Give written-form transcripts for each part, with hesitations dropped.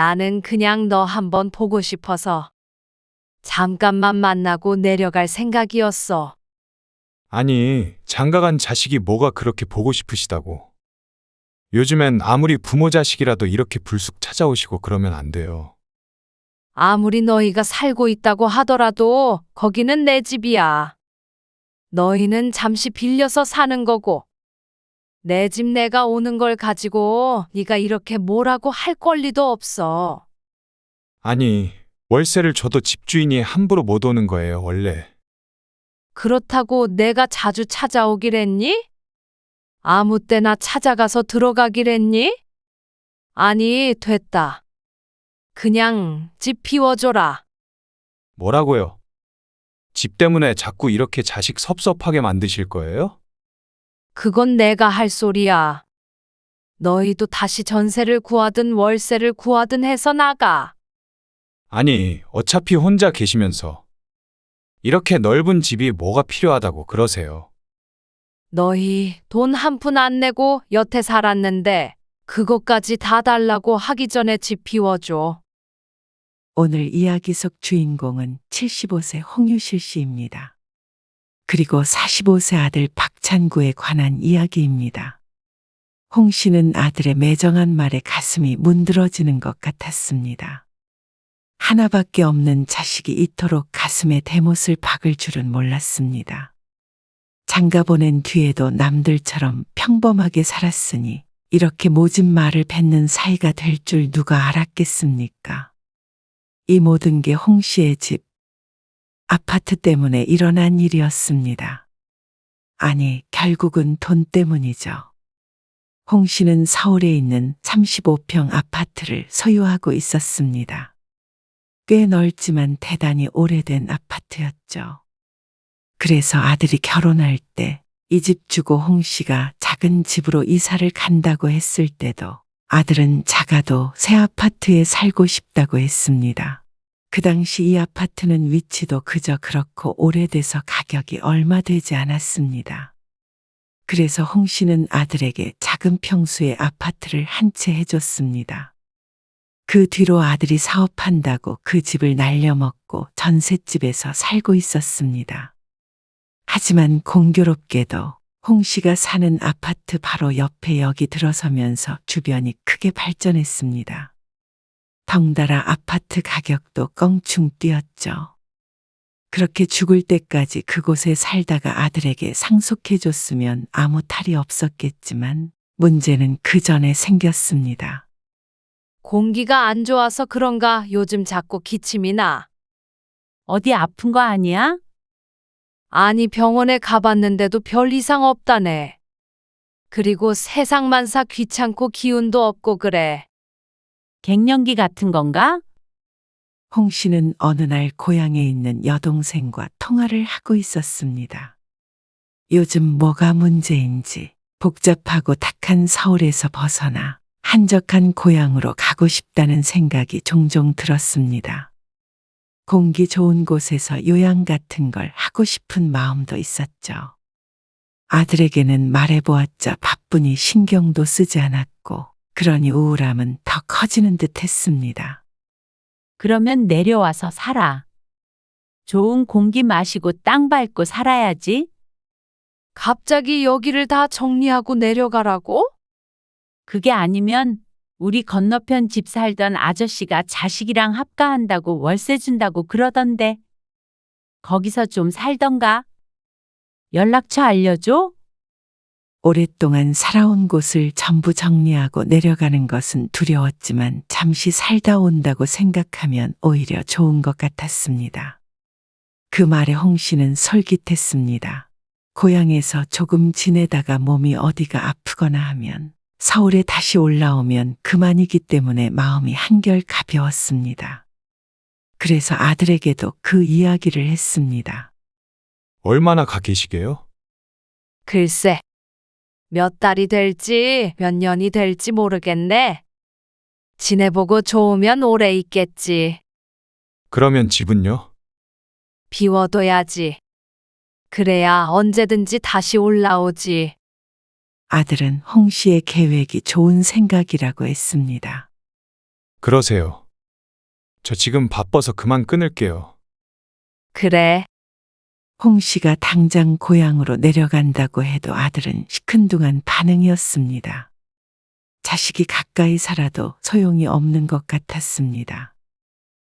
나는 그냥 너 한번 보고 싶어서 잠깐만 만나고 내려갈 생각이었어. 아니, 장가간 자식이 뭐가 그렇게 보고 싶으시다고. 요즘엔 아무리 부모 자식이라도 이렇게 불쑥 찾아오시고 그러면 안 돼요. 아무리 너희가 살고 있다고 하더라도 거기는 내 집이야. 너희는 잠시 빌려서 사는 거고 내 집 내가 오는 걸 가지고 네가 이렇게 뭐라고 할 권리도 없어. 아니, 월세를 줘도 집주인이 함부로 못 오는 거예요, 원래. 그렇다고 내가 자주 찾아오길 했니? 아무 때나 찾아가서 들어가길 했니? 아니, 됐다. 그냥 집 비워줘라. 뭐라고요? 집 때문에 자꾸 이렇게 자식 섭섭하게 만드실 거예요? 그건 내가 할 소리야. 너희도 다시 전세를 구하든 월세를 구하든 해서 나가. 아니, 어차피 혼자 계시면서 이렇게 넓은 집이 뭐가 필요하다고 그러세요. 너희 돈 한 푼 안 내고 여태 살았는데 그것까지 다 달라고 하기 전에 집 비워줘. 오늘 이야기 속 주인공은 75세 홍유실 씨입니다. 그리고 45세 아들 박찬구에 관한 이야기입니다. 홍 씨는 아들의 매정한 말에 가슴이 문드러지는 것 같았습니다. 하나밖에 없는 자식이 이토록 가슴에 대못을 박을 줄은 몰랐습니다. 장가 보낸 뒤에도 남들처럼 평범하게 살았으니 이렇게 모진 말을 뱉는 사이가 될 줄 누가 알았겠습니까? 이 모든 게 홍 씨의 집, 아파트 때문에 일어난 일이었습니다. 아니, 결국은 돈 때문이죠. 홍 씨는 서울에 있는 35평 아파트를 소유하고 있었습니다. 꽤 넓지만 대단히 오래된 아파트였죠. 그래서 아들이 결혼할 때 이 집 주고 홍 씨가 작은 집으로 이사를 간다고 했을 때도 아들은 작아도 새 아파트에 살고 싶다고 했습니다. 그 당시 이 아파트는 위치도 그저 그렇고 오래돼서 가격이 얼마 되지 않았습니다. 그래서 홍 씨는 아들에게 작은 평수의 아파트를 한 채 해줬습니다. 그 뒤로 아들이 사업한다고 그 집을 날려먹고 전셋집에서 살고 있었습니다. 하지만 공교롭게도 홍 씨가 사는 아파트 바로 옆에 역이 들어서면서 주변이 크게 발전했습니다. 덩달아 아파트 가격도 껑충 뛰었죠. 그렇게 죽을 때까지 그곳에 살다가 아들에게 상속해줬으면 아무 탈이 없었겠지만 문제는 그 전에 생겼습니다. 공기가 안 좋아서 그런가 요즘 자꾸 기침이 나. 어디 아픈 거 아니야? 아니, 병원에 가봤는데도 별 이상 없다네. 그리고 세상만사 귀찮고 기운도 없고 그래. 갱년기 같은 건가? 홍 씨는 어느 날 고향에 있는 여동생과 통화를 하고 있었습니다. 요즘 뭐가 문제인지 복잡하고 탁한 서울에서 벗어나 한적한 고향으로 가고 싶다는 생각이 종종 들었습니다. 공기 좋은 곳에서 요양 같은 걸 하고 싶은 마음도 있었죠. 아들에게는 말해보았자 바쁘니 신경도 쓰지 않았고 그러니 우울함은 더 커지는 듯 했습니다. 그러면 내려와서 살아. 좋은 공기 마시고 땅 밟고 살아야지. 갑자기 여기를 다 정리하고 내려가라고? 그게 아니면 우리 건너편 집 살던 아저씨가 자식이랑 합가한다고 월세 준다고 그러던데. 거기서 좀 살던가? 연락처 알려줘? 오랫동안 살아온 곳을 전부 정리하고 내려가는 것은 두려웠지만 잠시 살다 온다고 생각하면 오히려 좋은 것 같았습니다. 그 말에 홍 씨는 솔깃했습니다. 고향에서 조금 지내다가 몸이 어디가 아프거나 하면 서울에 다시 올라오면 그만이기 때문에 마음이 한결 가벼웠습니다. 그래서 아들에게도 그 이야기를 했습니다. 얼마나 가 계시게요? 글쎄, 몇 달이 될지 몇 년이 될지 모르겠네. 지내보고 좋으면 오래 있겠지. 그러면 집은요? 비워둬야지. 그래야 언제든지 다시 올라오지. 아들은 홍 씨의 계획이 좋은 생각이라고 했습니다. 그러세요. 저 지금 바빠서 그만 끊을게요. 그래. 홍 씨가 당장 고향으로 내려간다고 해도 아들은 시큰둥한 반응이었습니다. 자식이 가까이 살아도 소용이 없는 것 같았습니다.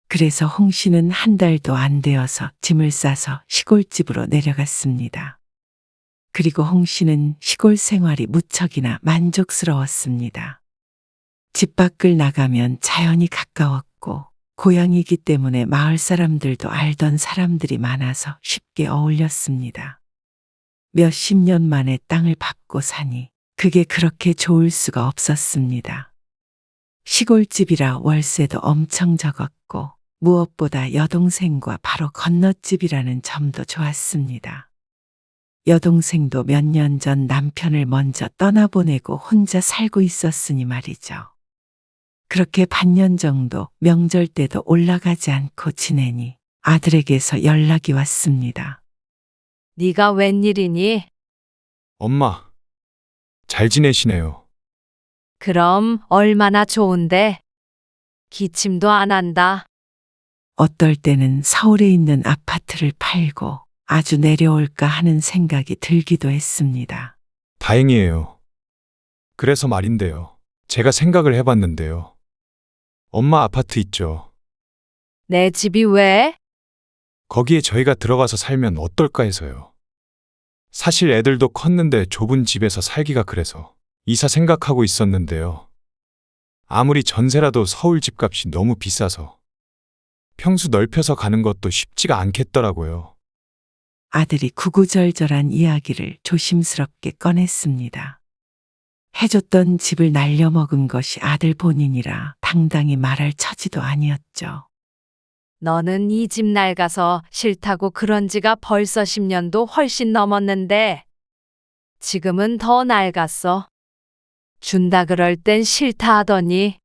그래서 홍 씨는 한 달도 안 되어서 짐을 싸서 시골집으로 내려갔습니다. 그리고 홍 씨는 시골 생활이 무척이나 만족스러웠습니다. 집 밖을 나가면 자연이 가까웠고 고향이기 때문에 마을 사람들도 알던 사람들이 많아서 쉽게 어울렸습니다. 몇십 년 만에 땅을 밟고 사니 그게 그렇게 좋을 수가 없었습니다. 시골집이라 월세도 엄청 적었고 무엇보다 여동생과 바로 건너집이라는 점도 좋았습니다. 여동생도 몇 년 전 남편을 먼저 떠나보내고 혼자 살고 있었으니 말이죠. 그렇게 반년 정도 명절 때도 올라가지 않고 지내니 아들에게서 연락이 왔습니다. 네가 웬일이니? 엄마, 잘 지내시네요. 그럼 얼마나 좋은데? 기침도 안 한다. 어떨 때는 서울에 있는 아파트를 팔고 아주 내려올까 하는 생각이 들기도 했습니다. 다행이에요. 그래서 말인데요. 제가 생각을 해봤는데요. 엄마 아파트 있죠. 내 집이 왜? 거기에 저희가 들어가서 살면 어떨까 해서요. 사실 애들도 컸는데 좁은 집에서 살기가 그래서 이사 생각하고 있었는데요. 아무리 전세라도 서울 집값이 너무 비싸서 평수 넓혀서 가는 것도 쉽지가 않겠더라고요. 아들이 구구절절한 이야기를 조심스럽게 꺼냈습니다. 해줬던 집을 날려먹은 것이 아들 본인이라 당당히 말할 처지도 아니었죠. 너는 이 집 낡아서 싫다고 그런 지가 벌써 10년도 훨씬 넘었는데 지금은 더 낡았어. 준다 그럴 땐 싫다 하더니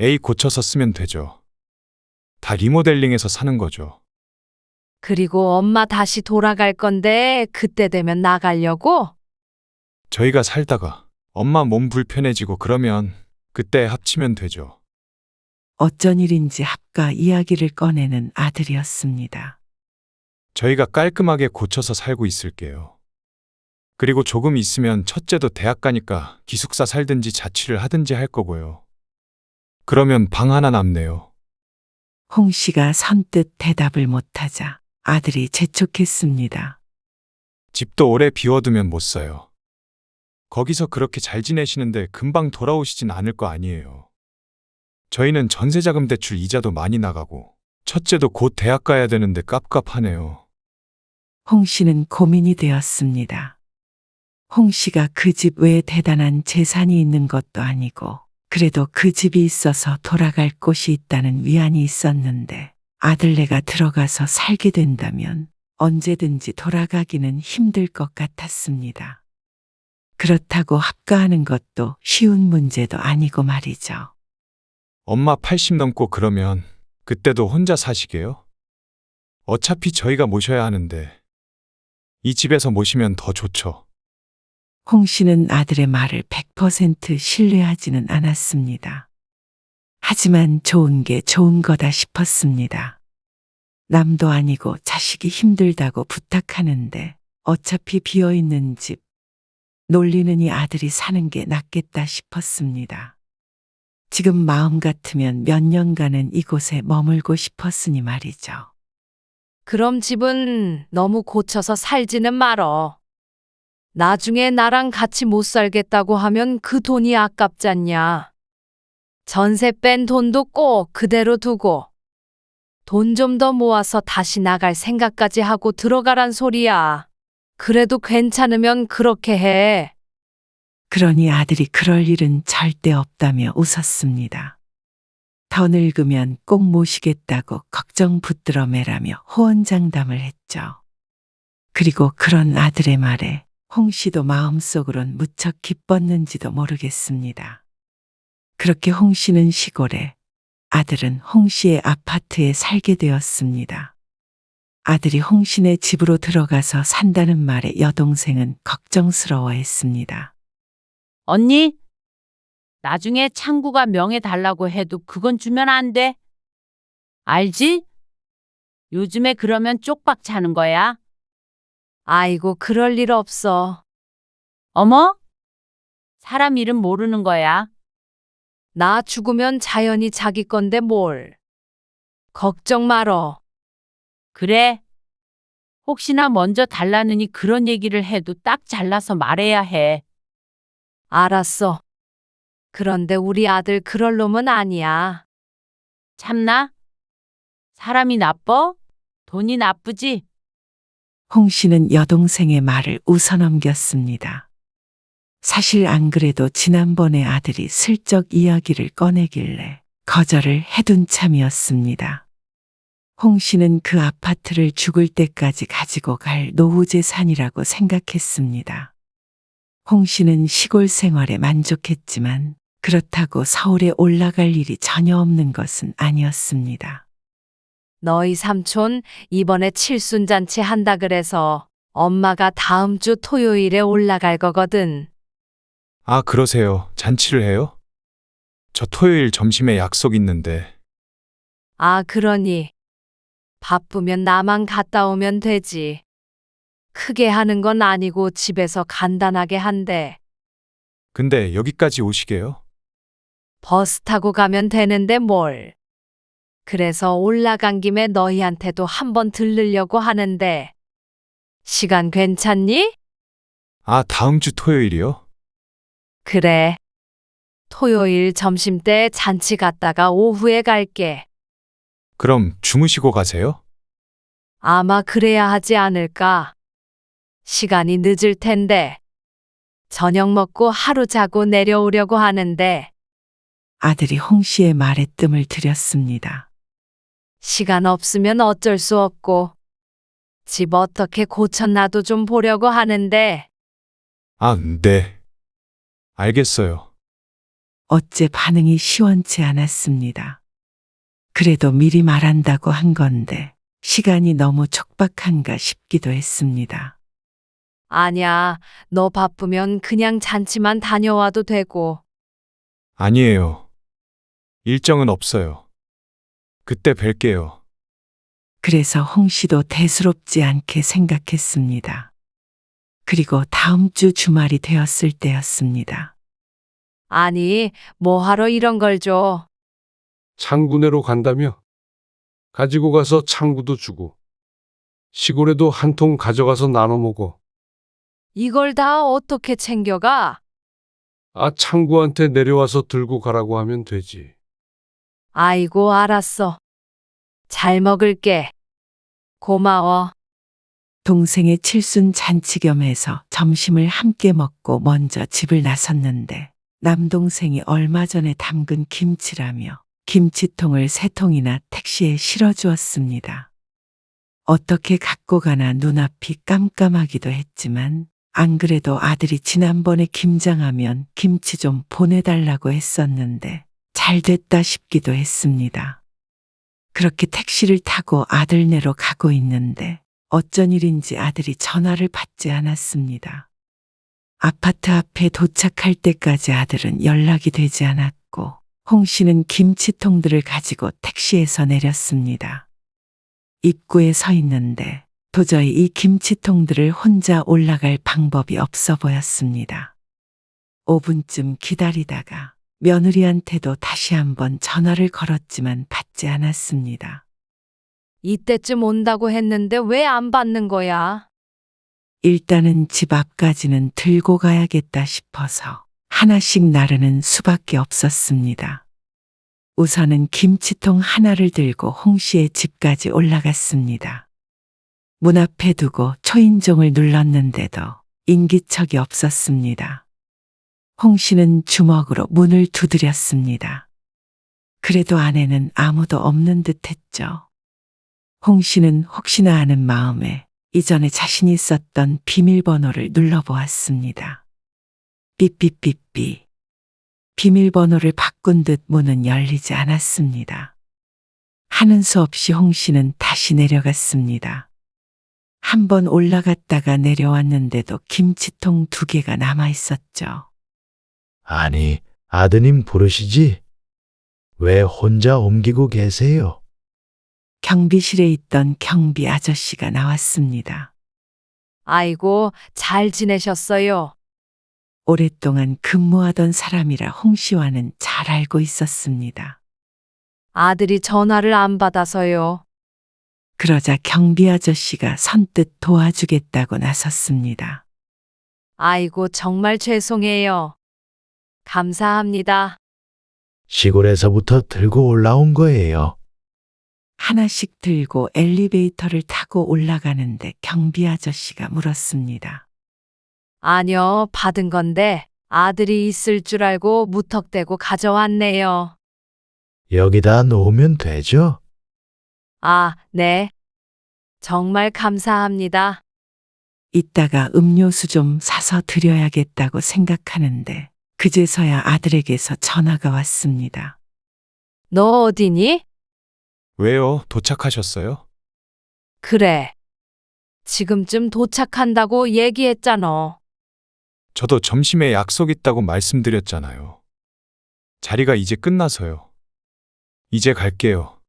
에이 고쳐서 쓰면 되죠. 다 리모델링해서 사는 거죠. 그리고 엄마 다시 돌아갈 건데 그때 되면 나가려고? 저희가 살다가 엄마 몸 불편해지고 그러면 그때 합치면 되죠. 어쩐 일인지 합가 이야기를 꺼내는 아들이었습니다. 저희가 깔끔하게 고쳐서 살고 있을게요. 그리고 조금 있으면 첫째도 대학 가니까 기숙사 살든지 자취를 하든지 할 거고요. 그러면 방 하나 남네요. 홍 씨가 선뜻 대답을 못하자 아들이 재촉했습니다. 집도 오래 비워두면 못 써요. 거기서 그렇게 잘 지내시는데 금방 돌아오시진 않을 거 아니에요. 저희는 전세자금 대출 이자도 많이 나가고 첫째도 곧 대학 가야 되는데 깝깝하네요. 홍 씨는 고민이 되었습니다. 홍 씨가 그 집 외에 대단한 재산이 있는 것도 아니고 그래도 그 집이 있어서 돌아갈 곳이 있다는 위안이 있었는데 아들네가 들어가서 살게 된다면 언제든지 돌아가기는 힘들 것 같았습니다. 그렇다고 합가하는 것도 쉬운 문제도 아니고 말이죠. 엄마 80 넘고 그러면 그때도 혼자 사시게요? 어차피 저희가 모셔야 하는데 이 집에서 모시면 더 좋죠. 홍 씨는 아들의 말을 100% 신뢰하지는 않았습니다. 하지만 좋은 게 좋은 거다 싶었습니다. 남도 아니고 자식이 힘들다고 부탁하는데 어차피 비어있는 집, 놀리는 이 아들이 사는 게 낫겠다 싶었습니다. 지금 마음 같으면 몇 년간은 이곳에 머물고 싶었으니 말이죠. 그럼 집은 너무 고쳐서 살지는 말어. 나중에 나랑 같이 못 살겠다고 하면 그 돈이 아깝잖냐. 전세 뺀 돈도 꼭 그대로 두고 돈 좀 더 모아서 다시 나갈 생각까지 하고 들어가란 소리야. 그래도 괜찮으면 그렇게 해. 그러니 아들이 그럴 일은 절대 없다며 웃었습니다. 더 늙으면 꼭 모시겠다고 걱정 붙들어 매라며 호언장담을 했죠. 그리고 그런 아들의 말에 홍 씨도 마음속으론 무척 기뻤는지도 모르겠습니다. 그렇게 홍 씨는 시골에, 아들은 홍 씨의 아파트에 살게 되었습니다. 아들이 홍 씨네 집으로 들어가서 산다는 말에 여동생은 걱정스러워했습니다. 언니, 나중에 창구가 명예 달라고 해도 그건 주면 안 돼. 알지? 요즘에 그러면 쪽박 차는 거야. 아이고, 그럴 일 없어. 어머? 사람 이름 모르는 거야. 나 죽으면 자연히 자기 건데 뭘. 걱정 말어. 그래. 혹시나 먼저 달라느니 그런 얘기를 해도 딱 잘라서 말해야 해. 알았어. 그런데 우리 아들 그럴 놈은 아니야. 참나? 사람이 나빠? 돈이 나쁘지? 홍 씨는 여동생의 말을 웃어넘겼습니다. 사실 안 그래도 지난번에 아들이 슬쩍 이야기를 꺼내길래 거절을 해둔 참이었습니다. 홍 씨는 그 아파트를 죽을 때까지 가지고 갈 노후 재산이라고 생각했습니다. 홍 씨는 시골 생활에 만족했지만 그렇다고 서울에 올라갈 일이 전혀 없는 것은 아니었습니다. 너희 삼촌 이번에 칠순잔치 한다 그래서 엄마가 다음 주 토요일에 올라갈 거거든. 아, 그러세요. 잔치를 해요? 저 토요일 점심에 약속 있는데. 아, 그러니. 바쁘면 나만 갔다 오면 되지. 크게 하는 건 아니고 집에서 간단하게 한대. 근데 여기까지 오시게요? 버스 타고 가면 되는데 뭘. 그래서 올라간 김에 너희한테도 한번 들르려고 하는데. 시간 괜찮니? 아, 다음 주 토요일이요? 그래. 토요일 점심때 잔치 갔다가 오후에 갈게. 그럼 주무시고 가세요? 아마 그래야 하지 않을까. 시간이 늦을 텐데. 저녁 먹고 하루 자고 내려오려고 하는데. 아들이 홍 씨의 말에 뜸을 들였습니다. 시간 없으면 어쩔 수 없고. 집 어떻게 고쳤나도 좀 보려고 하는데. 아, 네. 알겠어요. 어째 반응이 시원치 않았습니다. 그래도 미리 말한다고 한 건데 시간이 너무 촉박한가 싶기도 했습니다. 아냐, 너 바쁘면 그냥 잔치만 다녀와도 되고. 아니에요. 일정은 없어요. 그때 뵐게요. 그래서 홍 씨도 대수롭지 않게 생각했습니다. 그리고 다음 주 주말이 되었을 때였습니다. 아니, 뭐하러 이런 걸 줘. 창구네로 간다며? 가지고 가서 창구도 주고 시골에도 한 통 가져가서 나눠 먹어. 이걸 다 어떻게 챙겨가? 아, 창구한테 내려와서 들고 가라고 하면 되지. 아이고, 알았어. 잘 먹을게. 고마워. 동생의 칠순 잔치 겸해서 점심을 함께 먹고 먼저 집을 나섰는데 남동생이 얼마 전에 담근 김치라며 김치통을 3통이나 택시에 실어주었습니다. 어떻게 갖고 가나 눈앞이 깜깜하기도 했지만 안 그래도 아들이 지난번에 김장하면 김치 좀 보내달라고 했었는데 잘 됐다 싶기도 했습니다. 그렇게 택시를 타고 아들네로 가고 있는데 어쩐 일인지 아들이 전화를 받지 않았습니다. 아파트 앞에 도착할 때까지 아들은 연락이 되지 않았고 홍 씨는 김치통들을 가지고 택시에서 내렸습니다. 입구에 서 있는데 도저히 이 김치통들을 혼자 올라갈 방법이 없어 보였습니다. 5분쯤 기다리다가 며느리한테도 다시 한번 전화를 걸었지만 받지 않았습니다. 이때쯤 온다고 했는데 왜 안 받는 거야? 일단은 집 앞까지는 들고 가야겠다 싶어서 하나씩 나르는 수밖에 없었습니다. 우선은 김치통 하나를 들고 홍 씨의 집까지 올라갔습니다. 문 앞에 두고 초인종을 눌렀는데도 인기척이 없었습니다. 홍 씨는 주먹으로 문을 두드렸습니다. 그래도 안에는 아무도 없는 듯 했죠. 홍 씨는 혹시나 하는 마음에 이전에 자신이 썼던 비밀번호를 눌러보았습니다. 삐삐삐삐. 비밀번호를 바꾼 듯 문은 열리지 않았습니다. 하는 수 없이 홍 씨는 다시 내려갔습니다. 한 번 올라갔다가 내려왔는데도 김치통 2개가 남아 있었죠. 아니, 아드님 부르시지? 왜 혼자 옮기고 계세요? 경비실에 있던 경비 아저씨가 나왔습니다. 아이고, 잘 지내셨어요? 오랫동안 근무하던 사람이라 홍 씨와는 잘 알고 있었습니다. 아들이 전화를 안 받아서요. 그러자 경비 아저씨가 선뜻 도와주겠다고 나섰습니다. 아이고, 정말 죄송해요. 감사합니다. 시골에서부터 들고 올라온 거예요. 하나씩 들고 엘리베이터를 타고 올라가는데 경비 아저씨가 물었습니다. 아니요, 받은 건데 아들이 있을 줄 알고 무턱대고 가져왔네요. 여기다 놓으면 되죠? 아, 네. 정말 감사합니다. 이따가 음료수 좀 사서 드려야겠다고 생각하는데 그제서야 아들에게서 전화가 왔습니다. 너 어디니? 왜요? 도착하셨어요? 그래. 지금쯤 도착한다고 얘기했잖아. 저도 점심에 약속 있다고 말씀드렸잖아요. 자리가 이제 끝나서요. 이제 갈게요.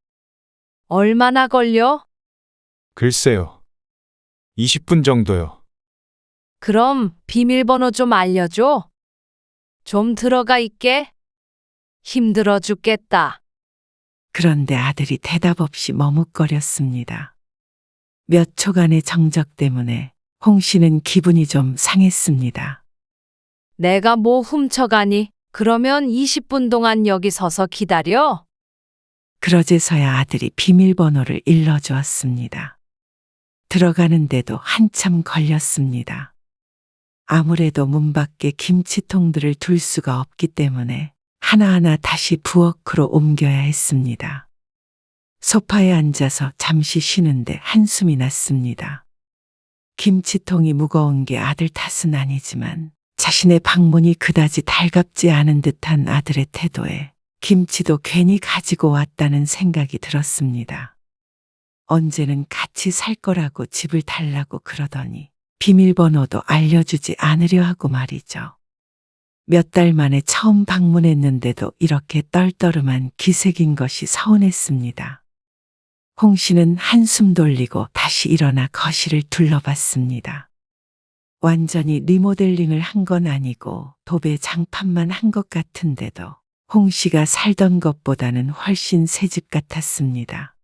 얼마나 걸려? 글쎄요. 20분 정도요. 그럼 비밀번호 좀 알려줘. 좀 들어가 있게. 힘들어 죽겠다. 그런데 아들이 대답 없이 머뭇거렸습니다. 몇 초간의 정적 때문에 홍 씨는 기분이 좀 상했습니다. 내가 뭐 훔쳐가니? 그러면 20분 동안 여기 서서 기다려? 그러제서야 아들이 비밀번호를 일러주었습니다. 들어가는데도 한참 걸렸습니다. 아무래도 문 밖에 김치통들을 둘 수가 없기 때문에 하나하나 다시 부엌으로 옮겨야 했습니다. 소파에 앉아서 잠시 쉬는데 한숨이 났습니다. 김치통이 무거운 게 아들 탓은 아니지만 자신의 방문이 그다지 달갑지 않은 듯한 아들의 태도에 김치도 괜히 가지고 왔다는 생각이 들었습니다. 언제는 같이 살 거라고 집을 달라고 그러더니 비밀번호도 알려주지 않으려 하고 말이죠. 몇 달 만에 처음 방문했는데도 이렇게 떨떠름한 기색인 것이 서운했습니다. 홍 씨는 한숨 돌리고 다시 일어나 거실을 둘러봤습니다. 완전히 리모델링을 한 건 아니고 도배 장판만 한 것 같은데도 홍 씨가 살던 것보다는 훨씬 새 집 같았습니다.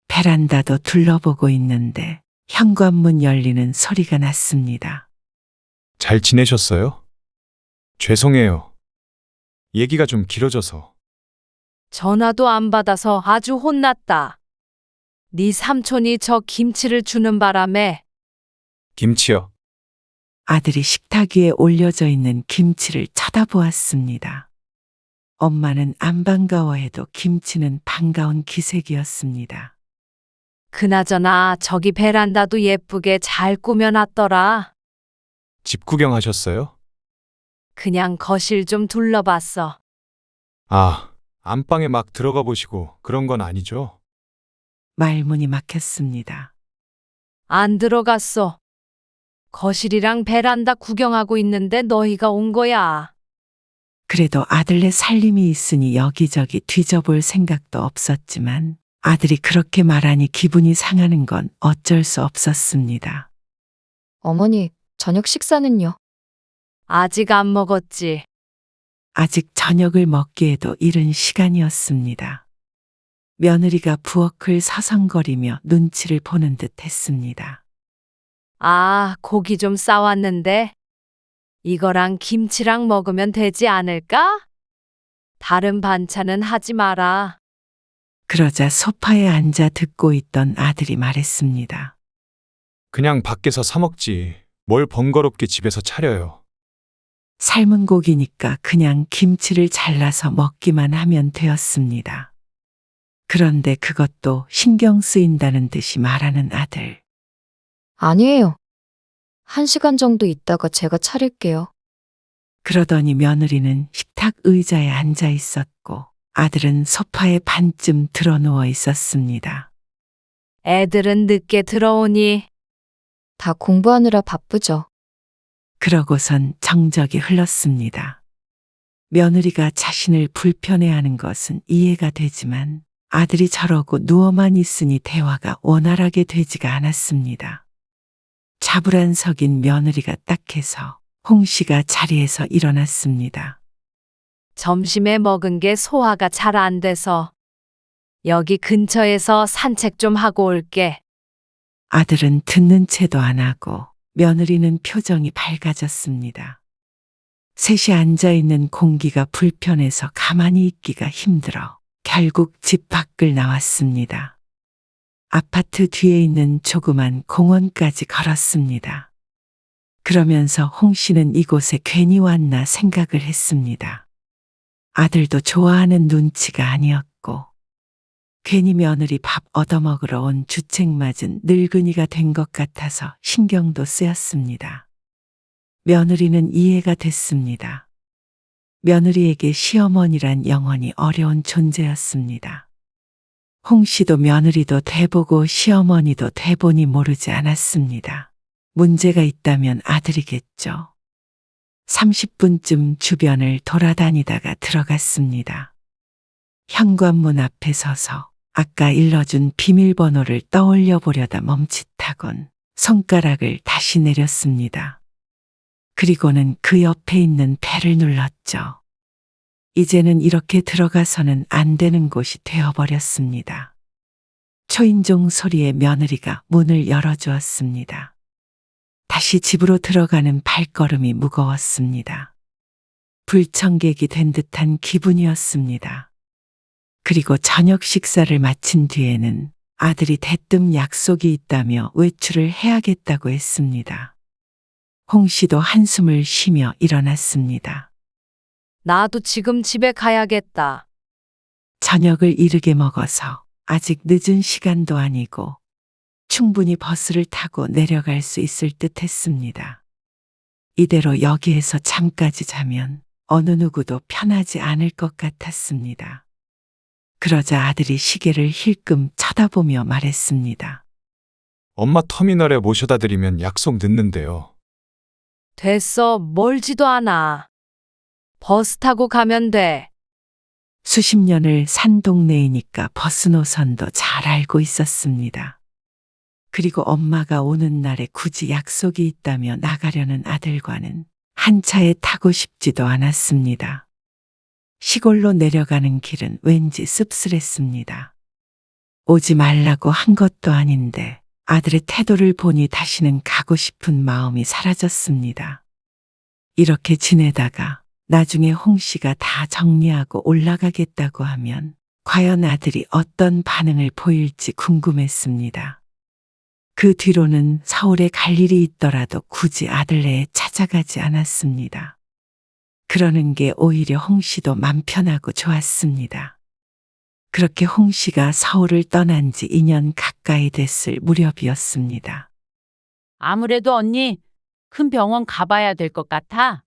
베란다도 둘러보고 있는데 현관문 열리는 소리가 났습니다. 잘 지내셨어요? 죄송해요. 얘기가 좀 길어져서. 전화도 안 받아서 아주 혼났다. 네 삼촌이 저 김치를 주는 바람에 김치요. 아들이 식탁 위에 올려져 있는 김치를 쳐다보았습니다. 엄마는 안 반가워해도 김치는 반가운 기색이었습니다. 그나저나 저기 베란다도 예쁘게 잘 꾸며놨더라. 집 구경하셨어요? 그냥 거실 좀 둘러봤어. 아, 안방에 막 들어가 보시고 그런 건 아니죠? 말문이 막혔습니다. 안 들어갔어. 거실이랑 베란다 구경하고 있는데 너희가 온 거야. 그래도 아들네 살림이 있으니 여기저기 뒤져볼 생각도 없었지만 아들이 그렇게 말하니 기분이 상하는 건 어쩔 수 없었습니다. 어머니, 저녁 식사는요? 아직 안 먹었지. 아직 저녁을 먹기에도 이른 시간이었습니다. 며느리가 부엌을 서성거리며 눈치를 보는 듯 했습니다. 아, 고기 좀 싸왔는데 이거랑 김치랑 먹으면 되지 않을까? 다른 반찬은 하지 마라. 그러자 소파에 앉아 듣고 있던 아들이 말했습니다. 그냥 밖에서 사 먹지. 뭘 번거롭게 집에서 차려요. 삶은 고기니까 그냥 김치를 잘라서 먹기만 하면 되었습니다. 그런데 그것도 신경 쓰인다는 듯이 말하는 아들. 아니에요. 1시간 정도 있다가 제가 차릴게요. 그러더니 며느리는 식탁 의자에 앉아 있었고 아들은 소파에 반쯤 드러 누워 있었습니다. 애들은 늦게 들어오니 다 공부하느라 바쁘죠. 그러고선 정적이 흘렀습니다. 며느리가 자신을 불편해하는 것은 이해가 되지만 아들이 저러고 누워만 있으니 대화가 원활하게 되지가 않았습니다. 자불안석인 며느리가 딱해서 홍 씨가 자리에서 일어났습니다. 점심에 먹은 게 소화가 잘 안 돼서 여기 근처에서 산책 좀 하고 올게. 아들은 듣는 채도 안 하고 며느리는 표정이 밝아졌습니다. 셋이 앉아있는 공기가 불편해서 가만히 있기가 힘들어 결국 집 밖을 나왔습니다. 아파트 뒤에 있는 조그만 공원까지 걸었습니다. 그러면서 홍 씨는 이곳에 괜히 왔나 생각을 했습니다. 아들도 좋아하는 눈치가 아니었고 괜히 며느리 밥 얻어먹으러 온 주책맞은 늙은이가 된 것 같아서 신경도 쓰였습니다. 며느리는 이해가 됐습니다. 며느리에게 시어머니란 영원히 어려운 존재였습니다. 홍 씨도 며느리도 돼보고 시어머니도 돼보니 모르지 않았습니다. 문제가 있다면 아들이겠죠. 30분쯤 주변을 돌아다니다가 들어갔습니다. 현관문 앞에 서서 아까 일러준 비밀번호를 떠올려 보려다 멈칫하곤 손가락을 다시 내렸습니다. 그리고는 그 옆에 있는 벨을 눌렀죠. 이제는 이렇게 들어가서는 안 되는 곳이 되어버렸습니다. 초인종 소리에 며느리가 문을 열어주었습니다. 다시 집으로 들어가는 발걸음이 무거웠습니다. 불청객이 된 듯한 기분이었습니다. 그리고 저녁 식사를 마친 뒤에는 아들이 대뜸 약속이 있다며 외출을 해야겠다고 했습니다. 홍 씨도 한숨을 쉬며 일어났습니다. 나도 지금 집에 가야겠다. 저녁을 이르게 먹어서 아직 늦은 시간도 아니고 충분히 버스를 타고 내려갈 수 있을 듯 했습니다. 이대로 여기에서 잠까지 자면 어느 누구도 편하지 않을 것 같았습니다. 그러자 아들이 시계를 힐끔 쳐다보며 말했습니다. 엄마 터미널에 모셔다 드리면 약속 늦는데요. 됐어, 멀지도 않아. 버스 타고 가면 돼. 수십 년을 산 동네이니까 버스 노선도 잘 알고 있었습니다. 그리고 엄마가 오는 날에 굳이 약속이 있다며 나가려는 아들과는 한 차에 타고 싶지도 않았습니다. 시골로 내려가는 길은 왠지 씁쓸했습니다. 오지 말라고 한 것도 아닌데 아들의 태도를 보니 다시는 가고 싶은 마음이 사라졌습니다. 이렇게 지내다가 나중에 홍 씨가 다 정리하고 올라가겠다고 하면 과연 아들이 어떤 반응을 보일지 궁금했습니다. 그 뒤로는 서울에 갈 일이 있더라도 굳이 아들네에 찾아가지 않았습니다. 그러는 게 오히려 홍 씨도 맘 편하고 좋았습니다. 그렇게 홍 씨가 서울을 떠난 지 2년 가까이 됐을 무렵이었습니다. 아무래도 언니, 큰 병원 가봐야 될 것 같아.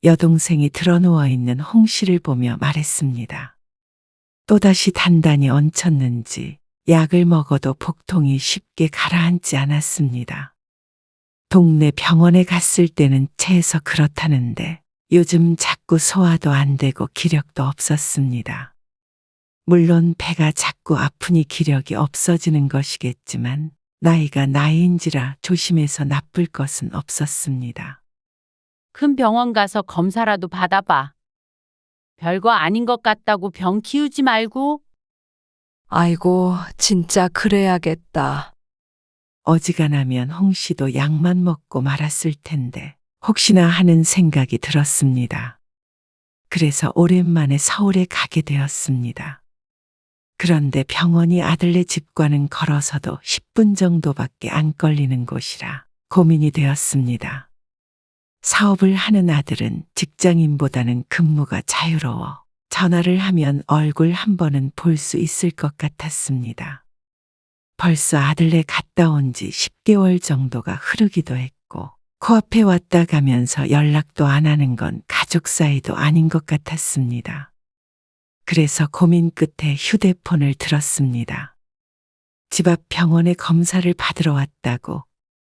여동생이 드러누워 있는 홍 씨를 보며 말했습니다. 또다시 단단히 얹혔는지 약을 먹어도 복통이 쉽게 가라앉지 않았습니다. 동네 병원에 갔을 때는 체해서 그렇다는데 요즘 자꾸 소화도 안 되고 기력도 없었습니다. 물론 배가 자꾸 아프니 기력이 없어지는 것이겠지만 나이가 나이인지라 조심해서 나쁠 것은 없었습니다. 큰 병원 가서 검사라도 받아봐. 별거 아닌 것 같다고 병 키우지 말고. 아이고, 진짜 그래야겠다. 어지간하면 홍 씨도 약만 먹고 말았을 텐데 혹시나 하는 생각이 들었습니다. 그래서 오랜만에 서울에 가게 되었습니다. 그런데 병원이 아들네 집과는 걸어서도 10분 정도밖에 안 걸리는 곳이라 고민이 되었습니다. 사업을 하는 아들은 직장인보다는 근무가 자유로워 전화를 하면 얼굴 한 번은 볼 수 있을 것 같았습니다. 벌써 아들네 갔다 온 지 10개월 정도가 흐르기도 했고 코앞에 왔다 가면서 연락도 안 하는 건 가족 사이도 아닌 것 같았습니다. 그래서 고민 끝에 휴대폰을 들었습니다. 집 앞 병원에 검사를 받으러 왔다고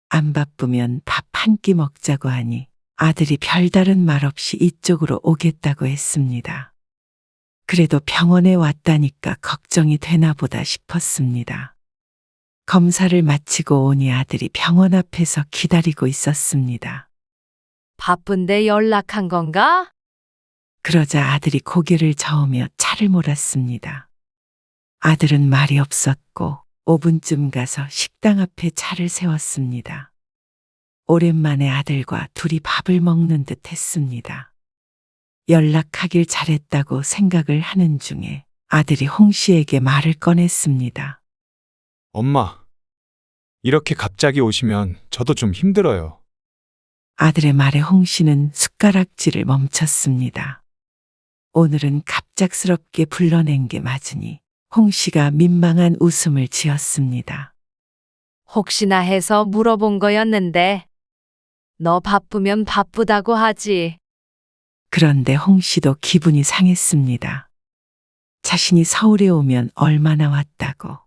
안 바쁘면 밥 한 끼 먹자고 하니 아들이 별다른 말 없이 이쪽으로 오겠다고 했습니다. 그래도 병원에 왔다니까 걱정이 되나 보다 싶었습니다. 검사를 마치고 오니 아들이 병원 앞에서 기다리고 있었습니다. 바쁜데 연락한 건가? 그러자 아들이 고개를 저으며 차를 몰았습니다. 아들은 말이 없었고 5분쯤 가서 식당 앞에 차를 세웠습니다. 오랜만에 아들과 둘이 밥을 먹는 듯 했습니다. 연락하길 잘했다고 생각을 하는 중에 아들이 홍 씨에게 말을 꺼냈습니다. 엄마, 이렇게 갑자기 오시면 저도 좀 힘들어요. 아들의 말에 홍 씨는 숟가락질을 멈췄습니다. 오늘은 갑작스럽게 불러낸 게 맞으니 홍 씨가 민망한 웃음을 지었습니다. 혹시나 해서 물어본 거였는데. 너 바쁘면 바쁘다고 하지. 그런데 홍 씨도 기분이 상했습니다. 자신이 서울에 오면 얼마나 왔다고.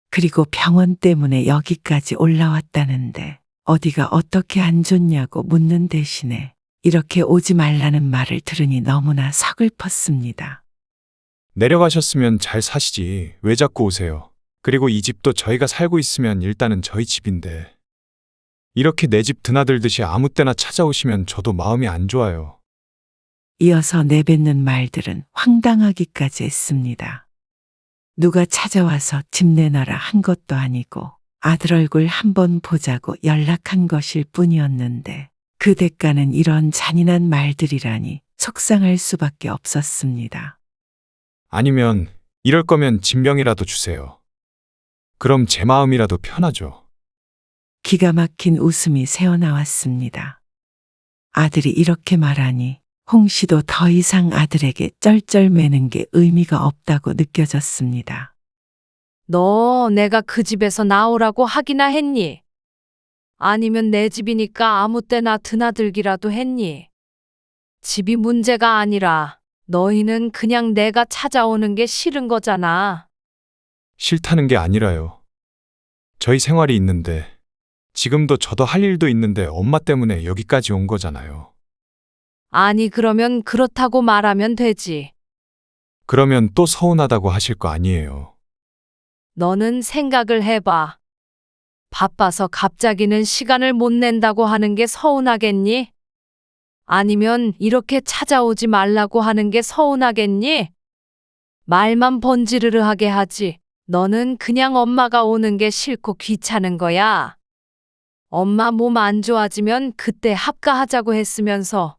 그리고 병원 때문에 여기까지 올라왔다는데 어디가 어떻게 안 좋냐고 묻는 대신에 이렇게 오지 말라는 말을 들으니 너무나 서글펐습니다. 내려가셨으면 잘 사시지. 왜 자꾸 오세요? 그리고 이 집도 저희가 살고 있으면 일단은 저희 집인데. 이렇게 내 집 드나들듯이 아무 때나 찾아오시면 저도 마음이 안 좋아요. 이어서 내뱉는 말들은 황당하기까지 했습니다. 누가 찾아와서 집 내놔라 한 것도 아니고 아들 얼굴 한번 보자고 연락한 것일 뿐이었는데 그 대가는 이런 잔인한 말들이라니 속상할 수밖에 없었습니다. 아니면 이럴 거면 진명이라도 주세요. 그럼 제 마음이라도 편하죠. 기가 막힌 웃음이 새어나왔습니다. 아들이 이렇게 말하니 홍 씨도 더 이상 아들에게 쩔쩔매는 게 의미가 없다고 느껴졌습니다. 너 내가 그 집에서 나오라고 하기나 했니? 아니면 내 집이니까 아무 때나 드나들기라도 했니? 집이 문제가 아니라 너희는 그냥 내가 찾아오는 게 싫은 거잖아. 싫다는 게 아니라요. 저희 생활이 있는데 지금도 저도 할 일도 있는데 엄마 때문에 여기까지 온 거잖아요. 아니 그러면 그렇다고 말하면 되지. 그러면 또 서운하다고 하실 거 아니에요. 너는 생각을 해봐. 바빠서 갑자기는 시간을 못 낸다고 하는 게 서운하겠니? 아니면 이렇게 찾아오지 말라고 하는 게 서운하겠니? 말만 번지르르하게 하지. 너는 그냥 엄마가 오는 게 싫고 귀찮은 거야. 엄마 몸 안 좋아지면 그때 합가하자고 했으면서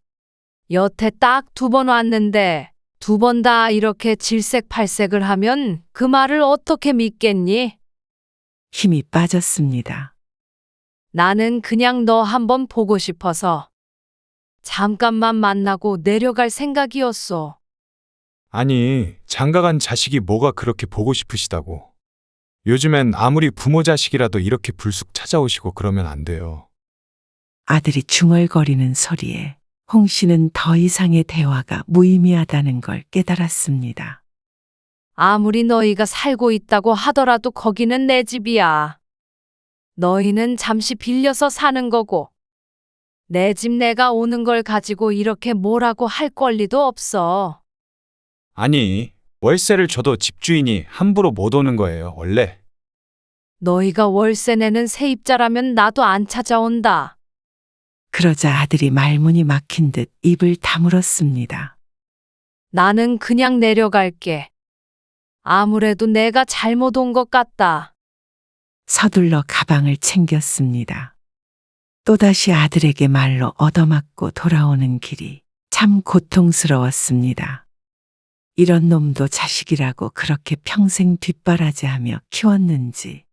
여태 딱 2번 왔는데 2번 다 이렇게 질색팔색을 하면 그 말을 어떻게 믿겠니? 힘이 빠졌습니다. 나는 그냥 너 한번 보고 싶어서 잠깐만 만나고 내려갈 생각이었어. 아니, 장가간 자식이 뭐가 그렇게 보고 싶으시다고. 요즘엔 아무리 부모 자식이라도 이렇게 불쑥 찾아오시고 그러면 안 돼요. 아들이 중얼거리는 소리에 홍 씨는 더 이상의 대화가 무의미하다는 걸 깨달았습니다. 아무리 너희가 살고 있다고 하더라도 거기는 내 집이야. 너희는 잠시 빌려서 사는 거고 내 집 내가 오는 걸 가지고 이렇게 뭐라고 할 권리도 없어. 아니, 월세를 줘도 집주인이 함부로 못 오는 거예요, 원래. 너희가 월세 내는 세입자라면 나도 안 찾아온다. 그러자 아들이 말문이 막힌 듯 입을 다물었습니다. 나는 그냥 내려갈게. 아무래도 내가 잘못 온 것 같다. 서둘러 가방을 챙겼습니다. 또다시 아들에게 말로 얻어맞고 돌아오는 길이 참 고통스러웠습니다. 이런 놈도 자식이라고 그렇게 평생 뒷바라지하며 키웠는지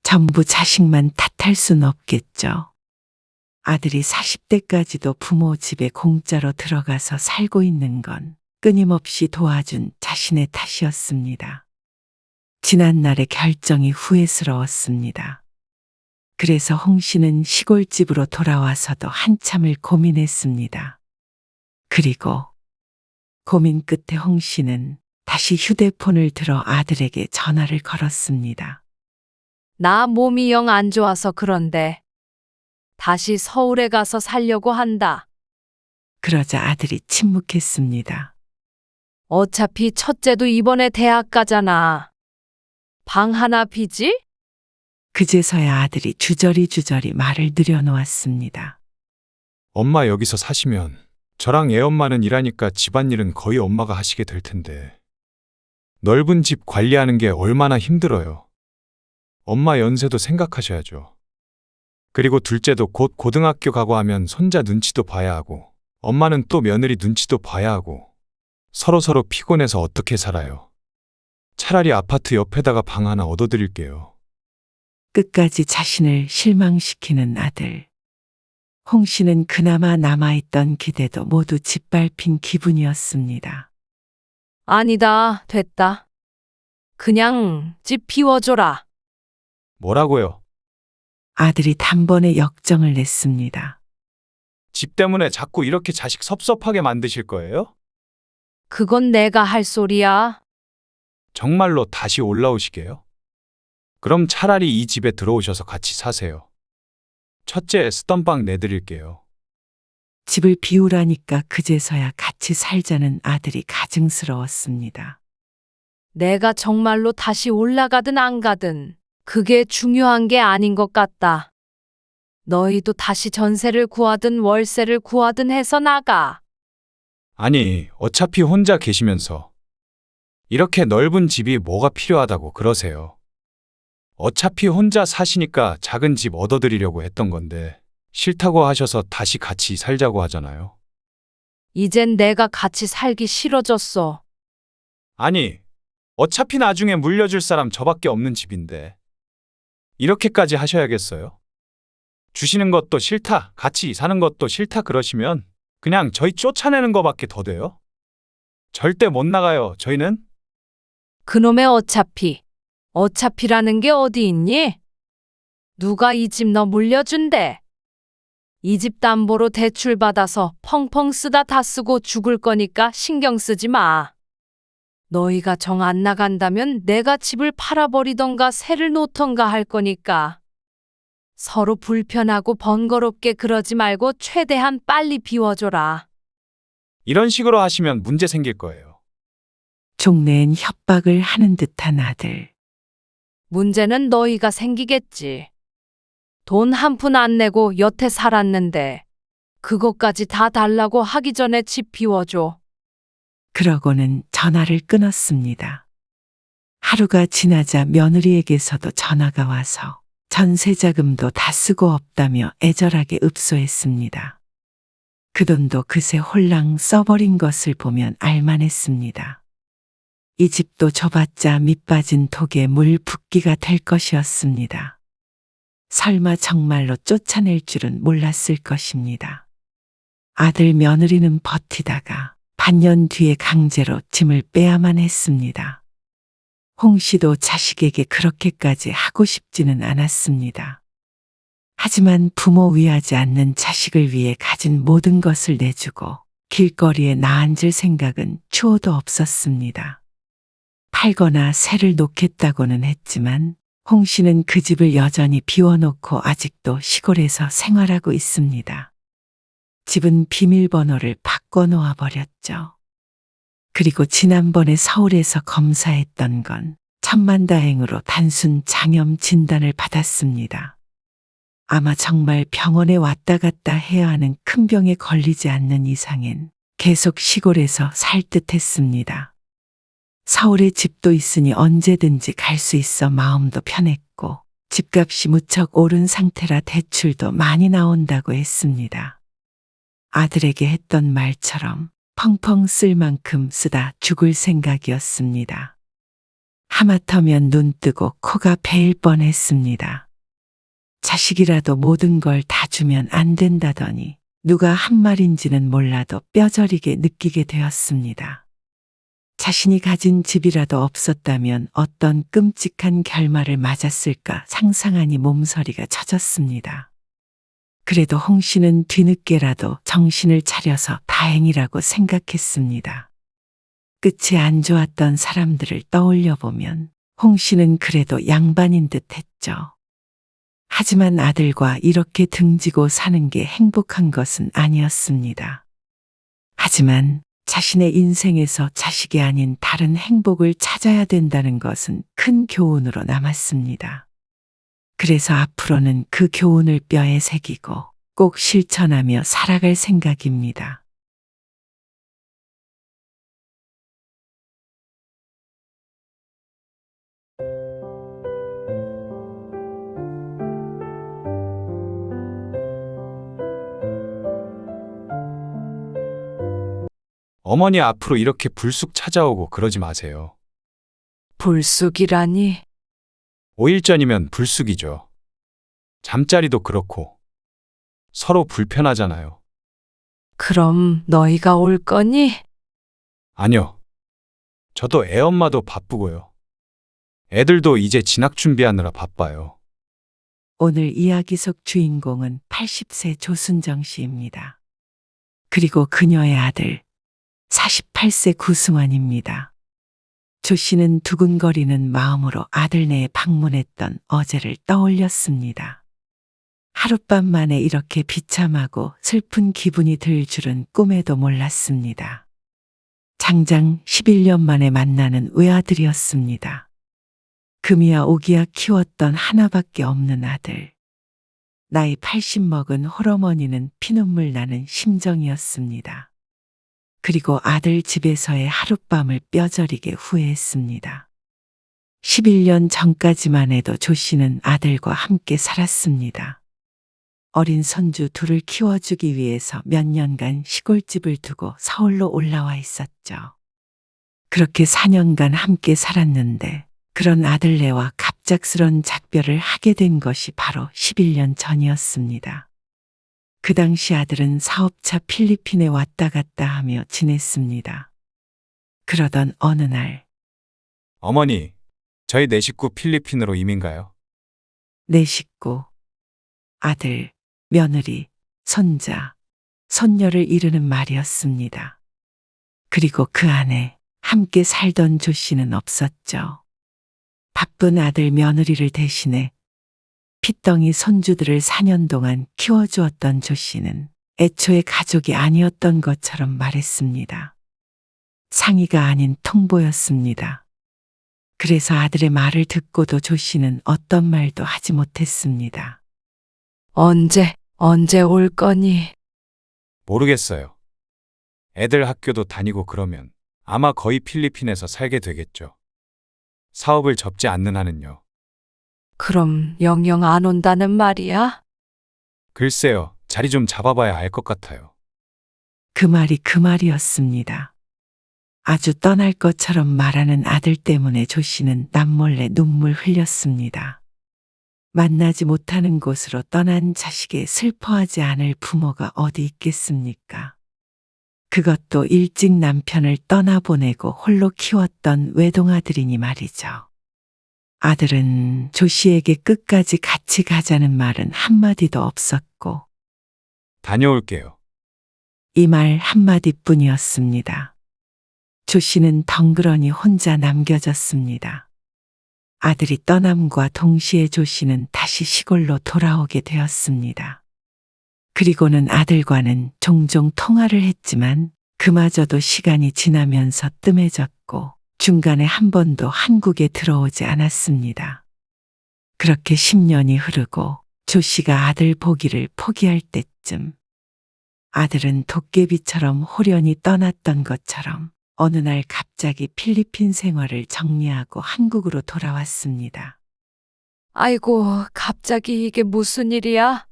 전부 자식만 탓할 순 없겠죠. 아들이 40대까지도 부모 집에 공짜로 들어가서 살고 있는 건 끊임없이 도와준 자신의 탓이었습니다. 지난날의 결정이 후회스러웠습니다. 그래서 홍 씨는 시골집으로 돌아와서도 한참을 고민했습니다. 그리고 고민 끝에 홍 씨는 다시 휴대폰을 들어 아들에게 전화를 걸었습니다. 나 몸이 영 안 좋아서 그런데 다시 서울에 가서 살려고 한다. 그러자 아들이 침묵했습니다. 어차피 첫째도 이번에 대학 가잖아. 방 하나 비지? 그제서야 아들이 주저리 말을 늘여놓았습니다. 엄마 여기서 사시면 저랑 애엄마는 일하니까 집안일은 거의 엄마가 하시게 될 텐데. 넓은 집 관리하는 게 얼마나 힘들어요. 엄마 연세도 생각하셔야죠. 그리고 둘째도 곧 고등학교 가고 하면 손자 눈치도 봐야 하고, 엄마는 또 며느리 눈치도 봐야 하고, 서로 피곤해서 어떻게 살아요. 차라리 아파트 옆에다가 방 하나 얻어드릴게요. 끝까지 자신을 실망시키는 아들. 홍 씨는 그나마 남아있던 기대도 모두 짓밟힌 기분이었습니다. 아니다, 됐다. 그냥 집 비워줘라. 뭐라고요? 아들이 단번에 역정을 냈습니다. 집 때문에 자꾸 이렇게 자식 섭섭하게 만드실 거예요? 그건 내가 할 소리야. 정말로 다시 올라오시게요? 그럼 차라리 이 집에 들어오셔서 같이 사세요. 첫째 쓰던 방 내드릴게요. 집을 비우라니까 그제서야 같이 살자는 아들이 가증스러웠습니다. 내가 정말로 다시 올라가든 안 가든 그게 중요한 게 아닌 것 같다. 너희도 다시 전세를 구하든 월세를 구하든 해서 나가. 아니, 어차피 혼자 계시면서 이렇게 넓은 집이 뭐가 필요하다고 그러세요. 어차피 혼자 사시니까 작은 집 얻어드리려고 했던 건데 싫다고 하셔서 다시 같이 살자고 하잖아요. 이젠 내가 같이 살기 싫어졌어. 아니, 어차피 나중에 물려줄 사람 저밖에 없는 집인데 이렇게까지 하셔야겠어요? 주시는 것도 싫다, 같이 사는 것도 싫다 그러시면 그냥 저희 쫓아내는 거밖에 더 돼요? 절대 못 나가요, 저희는. 그놈의 어차피라는 게 어디 있니? 누가 이 집 너 물려준대? 이 집 담보로 대출 받아서 펑펑 쓰다 다 쓰고 죽을 거니까 신경 쓰지 마. 너희가 정 안 나간다면 내가 집을 팔아버리던가 새를 놓던가 할 거니까. 서로 불편하고 번거롭게 그러지 말고 최대한 빨리 비워줘라. 이런 식으로 하시면 문제 생길 거예요. 종래엔 협박을 하는 듯한 아들. 문제는 너희가 생기겠지. 돈 한 푼 안 내고 여태 살았는데 그것까지 다 달라고 하기 전에 집 비워줘. 그러고는 전화를 끊었습니다. 하루가 지나자 며느리에게서도 전화가 와서 전세 자금도 다 쓰고 없다며 애절하게 읍소했습니다. 그 돈도 그새 홀랑 써버린 것을 보면 알만했습니다. 이 집도 줘봤자 밑빠진 독에 물 붓기가 될 것이었습니다. 설마 정말로 쫓아낼 줄은 몰랐을 것입니다. 아들 며느리는 버티다가 반년 뒤에 강제로 짐을 빼야만 했습니다. 홍 씨도 자식에게 그렇게까지 하고 싶지는 않았습니다. 하지만 부모 위하지 않는 자식을 위해 가진 모든 것을 내주고 길거리에 나앉을 생각은 추호도 없었습니다. 팔거나 새를 놓겠다고는 했지만 홍 씨는 그 집을 여전히 비워놓고 아직도 시골에서 생활하고 있습니다. 집은 비밀번호를 바꿔놓아 버렸죠. 그리고 지난번에 서울에서 검사했던 건 천만다행으로 단순 장염 진단을 받았습니다. 아마 정말 병원에 왔다 갔다 해야 하는 큰 병에 걸리지 않는 이상엔 계속 시골에서 살 듯했습니다. 서울에 집도 있으니 언제든지 갈 수 있어 마음도 편했고 집값이 무척 오른 상태라 대출도 많이 나온다고 했습니다. 아들에게 했던 말처럼 펑펑 쓸 만큼 쓰다 죽을 생각이었습니다. 하마터면 눈 뜨고 코가 베일 뻔했습니다. 자식이라도 모든 걸 다 주면 안 된다더니 누가 한 말인지는 몰라도 뼈저리게 느끼게 되었습니다. 자신이 가진 집이라도 없었다면 어떤 끔찍한 결말을 맞았을까 상상하니 몸서리가 쳐졌습니다. 그래도 홍 씨는 뒤늦게라도 정신을 차려서 다행이라고 생각했습니다. 끝이 안 좋았던 사람들을 떠올려 보면 홍 씨는 그래도 양반인 듯 했죠. 하지만 아들과 이렇게 등지고 사는 게 행복한 것은 아니었습니다. 하지만 자신의 인생에서 자식이 아닌 다른 행복을 찾아야 된다는 것은 큰 교훈으로 남았습니다. 그래서 앞으로는 그 교훈을 뼈에 새기고 꼭 실천하며 살아갈 생각입니다. 어머니 앞으로 이렇게 불쑥 찾아오고 그러지 마세요. 불쑥이라니. 5일 전이면 불쑥이죠. 잠자리도 그렇고 서로 불편하잖아요. 그럼 너희가 올 거니? 아니요. 저도 애엄마도 바쁘고요. 애들도 이제 진학 준비하느라 바빠요. 오늘 이야기 속 주인공은 80세 조순정 씨입니다. 그리고 그녀의 아들 48세 구승환입니다. 조 씨는 두근거리는 마음으로 아들네에 방문했던 어제를 떠올렸습니다. 하룻밤 만에 이렇게 비참하고 슬픈 기분이 들 줄은 꿈에도 몰랐습니다. 장장 11년 만에 만나는 외아들이었습니다. 금이야 오기야 키웠던 하나밖에 없는 아들. 나이 80 먹은 홀어머니는 피눈물 나는 심정이었습니다. 그리고 아들 집에서의 하룻밤을 뼈저리게 후회했습니다. 11년 전까지만 해도 조 씨는 아들과 함께 살았습니다. 어린 손주 둘을 키워주기 위해서 몇 년간 시골집을 두고 서울로 올라와 있었죠. 그렇게 4년간 함께 살았는데 그런 아들네와 갑작스런 작별을 하게 된 것이 바로 11년 전이었습니다. 그 당시 아들은 사업차 필리핀에 왔다 갔다 하며 지냈습니다. 그러던 어느 날 어머니, 저희 네 식구 필리핀으로 이민 가요. 내 식구, 아들, 며느리, 손자, 손녀를 이르는 말이었습니다. 그리고 그 안에 함께 살던 조 씨는 없었죠. 바쁜 아들 며느리를 대신해 핏덩이 손주들을 4년 동안 키워주었던 조 씨는 애초에 가족이 아니었던 것처럼 말했습니다. 상의가 아닌 통보였습니다. 그래서 아들의 말을 듣고도 조 씨는 어떤 말도 하지 못했습니다. 언제 올 거니? 모르겠어요. 애들 학교도 다니고 그러면 아마 거의 필리핀에서 살게 되겠죠. 사업을 접지 않는 한은요. 그럼 영영 안 온다는 말이야? 글쎄요, 자리 좀 잡아봐야 알 것 같아요. 그 말이 그 말이었습니다. 아주 떠날 것처럼 말하는 아들 때문에 조 씨는 남몰래 눈물 흘렸습니다. 만나지 못하는 곳으로 떠난 자식에 슬퍼하지 않을 부모가 어디 있겠습니까? 그것도 일찍 남편을 떠나보내고 홀로 키웠던 외동아들이니 말이죠. 아들은 조 씨에게 끝까지 같이 가자는 말은 한마디도 없었고 다녀올게요. 이 말 한마디뿐이었습니다. 조 씨는 덩그러니 혼자 남겨졌습니다. 아들이 떠남과 동시에 조 씨는 다시 시골로 돌아오게 되었습니다. 그리고는 아들과는 종종 통화를 했지만 그마저도 시간이 지나면서 뜸해졌고 중간에 한 번도 한국에 들어오지 않았습니다. 그렇게 10년이 흐르고 조 씨가 아들 보기를 포기할 때쯤 아들은 도깨비처럼 홀연히 떠났던 것처럼 어느 날 갑자기 필리핀 생활을 정리하고 한국으로 돌아왔습니다. 아이고, 갑자기 이게 무슨 일이야?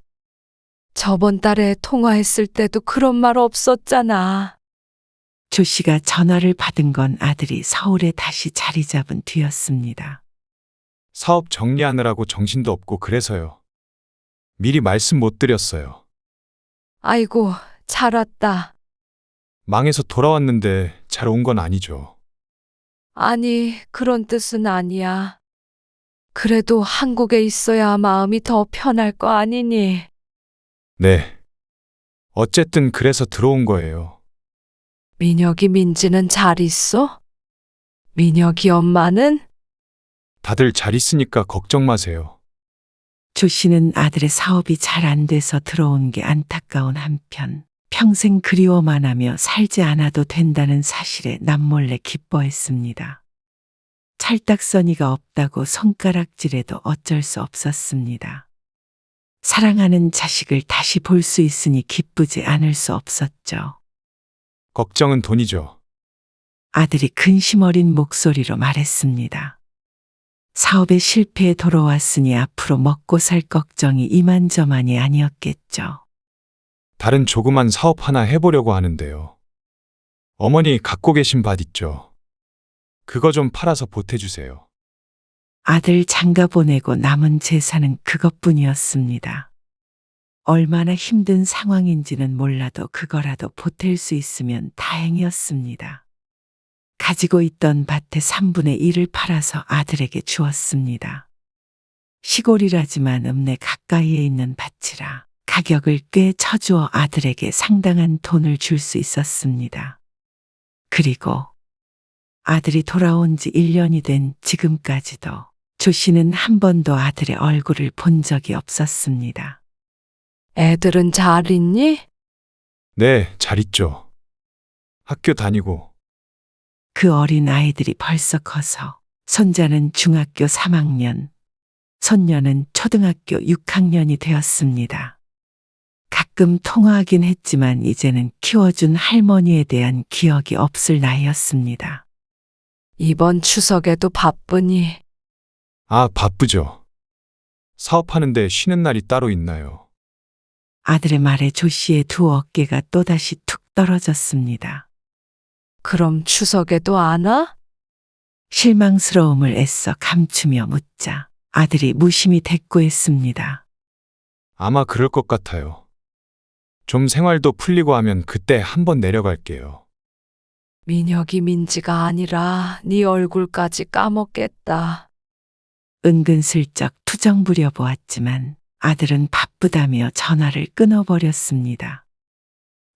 저번 달에 통화했을 때도 그런 말 없었잖아. 조 씨가 전화를 받은 건 아들이 서울에 다시 자리 잡은 뒤였습니다. 사업 정리하느라고 정신도 없고 그래서요. 미리 말씀 못 드렸어요. 아이고, 잘 왔다. 망해서 돌아왔는데 잘 온 건 아니죠. 아니, 그런 뜻은 아니야. 그래도 한국에 있어야 마음이 더 편할 거 아니니? 네. 어쨌든 그래서 들어온 거예요. 민혁이 민지는 잘 있어? 민혁이 엄마는? 다들 잘 있으니까 걱정 마세요. 조 씨는 아들의 사업이 잘 안 돼서 들어온 게 안타까운 한편 평생 그리워만 하며 살지 않아도 된다는 사실에 남몰래 기뻐했습니다. 찰떡서니가 없다고 손가락질해도 어쩔 수 없었습니다. 사랑하는 자식을 다시 볼 수 있으니 기쁘지 않을 수 없었죠. 걱정은 돈이죠. 아들이 근심 어린 목소리로 말했습니다. 사업의 실패에 돌아왔으니 앞으로 먹고 살 걱정이 이만저만이 아니었겠죠. 다른 조그만 사업 하나 해보려고 하는데요. 어머니 갖고 계신 밭 있죠? 그거 좀 팔아서 보태주세요. 아들 장가 보내고 남은 재산은 그것뿐이었습니다. 얼마나 힘든 상황인지는 몰라도 그거라도 보탤 수 있으면 다행이었습니다. 가지고 있던 밭의 3분의 1을 팔아서 아들에게 주었습니다. 시골이라지만 읍내 가까이에 있는 밭이라 가격을 꽤 쳐주어 아들에게 상당한 돈을 줄 수 있었습니다. 그리고 아들이 돌아온 지 1년이 된 지금까지도 조 씨는 한 번도 아들의 얼굴을 본 적이 없었습니다. 애들은 잘 있니? 네, 잘 있죠. 학교 다니고. 그 어린 아이들이 벌써 커서 손자는 중학교 3학년, 손녀는 초등학교 6학년이 되었습니다. 가끔 통화하긴 했지만 이제는 키워준 할머니에 대한 기억이 없을 나이였습니다. 이번 추석에도 바쁘니? 아, 바쁘죠. 사업하는데 쉬는 날이 따로 있나요? 아들의 말에 조 씨의 두 어깨가 또다시 툭 떨어졌습니다. 그럼 추석에도 안 와? 실망스러움을 애써 감추며 묻자 아들이 무심히 대꾸했습니다. 아마 그럴 것 같아요. 좀 생활도 풀리고 하면 그때 한번 내려갈게요. 민혁이 민지가 아니라 네 얼굴까지 까먹겠다. 은근슬쩍 투정 부려보았지만 아들은 바쁘다며 전화를 끊어버렸습니다.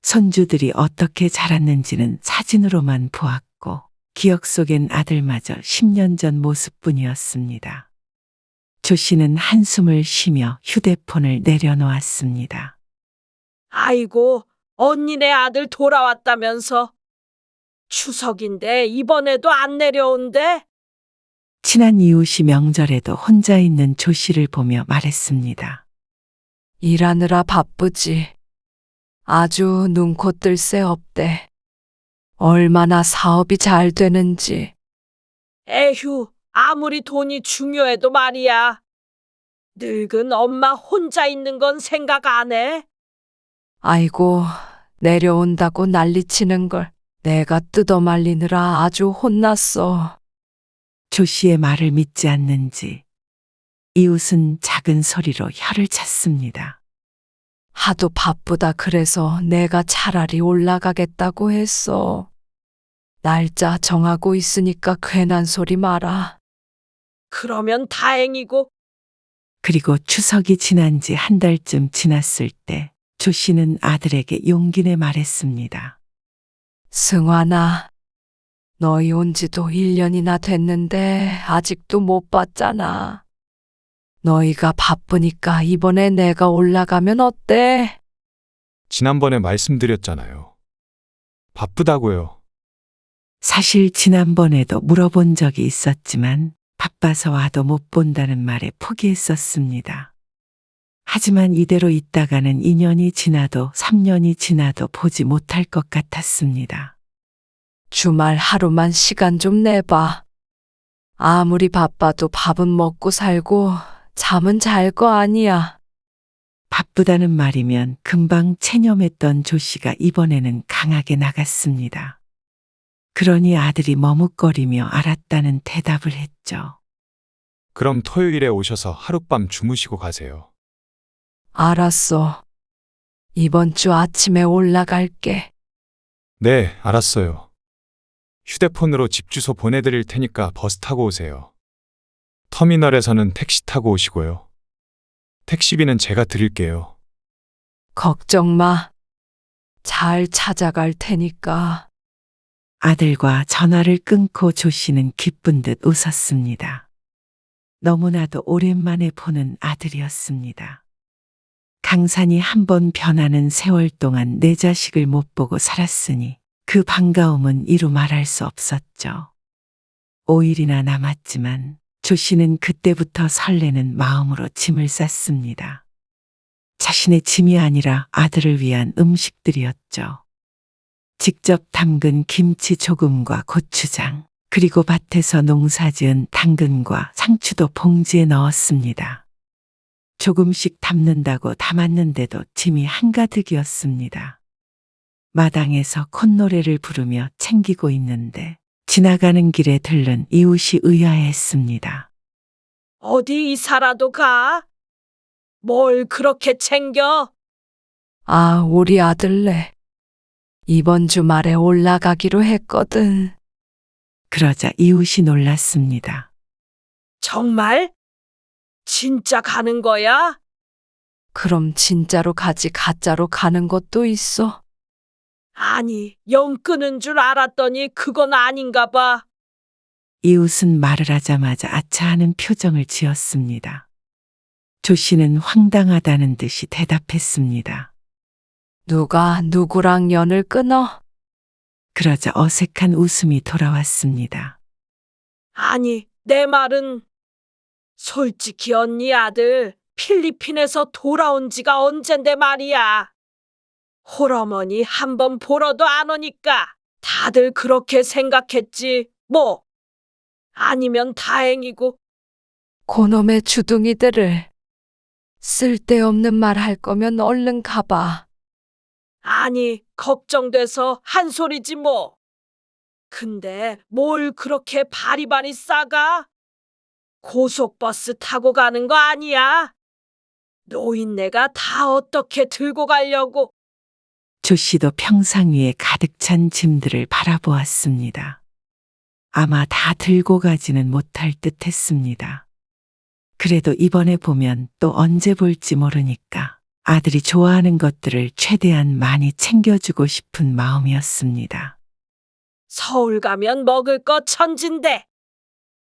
손주들이 어떻게 자랐는지는 사진으로만 보았고 기억 속엔 아들마저 10년 전 모습뿐이었습니다. 조 씨는 한숨을 쉬며 휴대폰을 내려놓았습니다. 아이고, 언니네 아들 돌아왔다면서. 추석인데 이번에도 안 내려온대? 친한 이웃이 명절에도 혼자 있는 조 씨를 보며 말했습니다. 일하느라 바쁘지. 아주 눈코 뜰 새 없대. 얼마나 사업이 잘 되는지. 에휴, 아무리 돈이 중요해도 말이야. 늙은 엄마 혼자 있는 건 생각 안 해? 아이고, 내려온다고 난리치는 걸 내가 뜯어말리느라 아주 혼났어. 조 씨의 말을 믿지 않는지 이웃은 작은 소리로 혀를 찼습니다. 하도 바쁘다 그래서 내가 차라리 올라가겠다고 했어. 날짜 정하고 있으니까 괜한 소리 마라. 그러면 다행이고. 그리고 추석이 지난 지 한 달쯤 지났을 때 조 씨는 아들에게 용기 내 말했습니다. 승환아, 너희 온 지도 1년이나 됐는데 아직도 못 봤잖아. 너희가 바쁘니까 이번에 내가 올라가면 어때? 지난번에 말씀드렸잖아요. 바쁘다고요. 사실 지난번에도 물어본 적이 있었지만 바빠서 와도 못 본다는 말에 포기했었습니다. 하지만 이대로 있다가는 2년이 지나도 3년이 지나도 보지 못할 것 같았습니다. 주말 하루만 시간 좀 내봐. 아무리 바빠도 밥은 먹고 살고 잠은 잘 거 아니야. 바쁘다는 말이면 금방 체념했던 조 씨가 이번에는 강하게 나갔습니다. 그러니 아들이 머뭇거리며 알았다는 대답을 했죠. 그럼 토요일에 오셔서 하룻밤 주무시고 가세요. 알았어. 이번 주 아침에 올라갈게. 네, 알았어요. 휴대폰으로 집 주소 보내드릴 테니까 버스 타고 오세요. 터미널에서는 택시 타고 오시고요. 택시비는 제가 드릴게요. 걱정 마. 잘 찾아갈 테니까. 아들과 전화를 끊고 조 씨는 기쁜 듯 웃었습니다. 너무나도 오랜만에 보는 아들이었습니다. 강산이 한 번 변하는 세월 동안 내 자식을 못 보고 살았으니 그 반가움은 이루 말할 수 없었죠. 5일이나 남았지만 조 씨는 그때부터 설레는 마음으로 짐을 쌌습니다. 자신의 짐이 아니라 아들을 위한 음식들이었죠. 직접 담근 김치 조금과 고추장, 그리고 밭에서 농사지은 당근과 상추도 봉지에 넣었습니다. 조금씩 담는다고 담았는데도 짐이 한가득이었습니다. 마당에서 콧노래를 부르며 챙기고 있는데 지나가는 길에 들른 이웃이 의아해했습니다. 어디 이사라도 가? 뭘 그렇게 챙겨? 아, 우리 아들네. 이번 주말에 올라가기로 했거든. 그러자 이웃이 놀랐습니다. 정말? 진짜 가는 거야? 그럼 진짜로 가지 가짜로 가는 것도 있어. 아니, 영 끄는 줄 알았더니 그건 아닌가 봐. 이웃은 말을 하자마자 아차하는 표정을 지었습니다. 조 씨는 황당하다는 듯이 대답했습니다. 누가 누구랑 연을 끊어? 그러자 어색한 웃음이 돌아왔습니다. 아니, 내 말은 솔직히 언니 아들 필리핀에서 돌아온 지가 언젠데 말이야. 홀어머니 한번 보러도 안 오니까 다들 그렇게 생각했지, 뭐. 아니면 다행이고. 고놈의 주둥이들을. 쓸데없는 말 할 거면 얼른 가봐. 아니, 걱정돼서 한 소리지 뭐. 근데 뭘 그렇게 바리바리 싸가? 고속버스 타고 가는 거 아니야? 노인네가 다 어떻게 들고 가려고. 조 씨도 평상 위에 가득 찬 짐들을 바라보았습니다. 아마 다 들고 가지는 못할 듯 했습니다. 그래도 이번에 보면 또 언제 볼지 모르니까 아들이 좋아하는 것들을 최대한 많이 챙겨주고 싶은 마음이었습니다. 서울 가면 먹을 거 천진데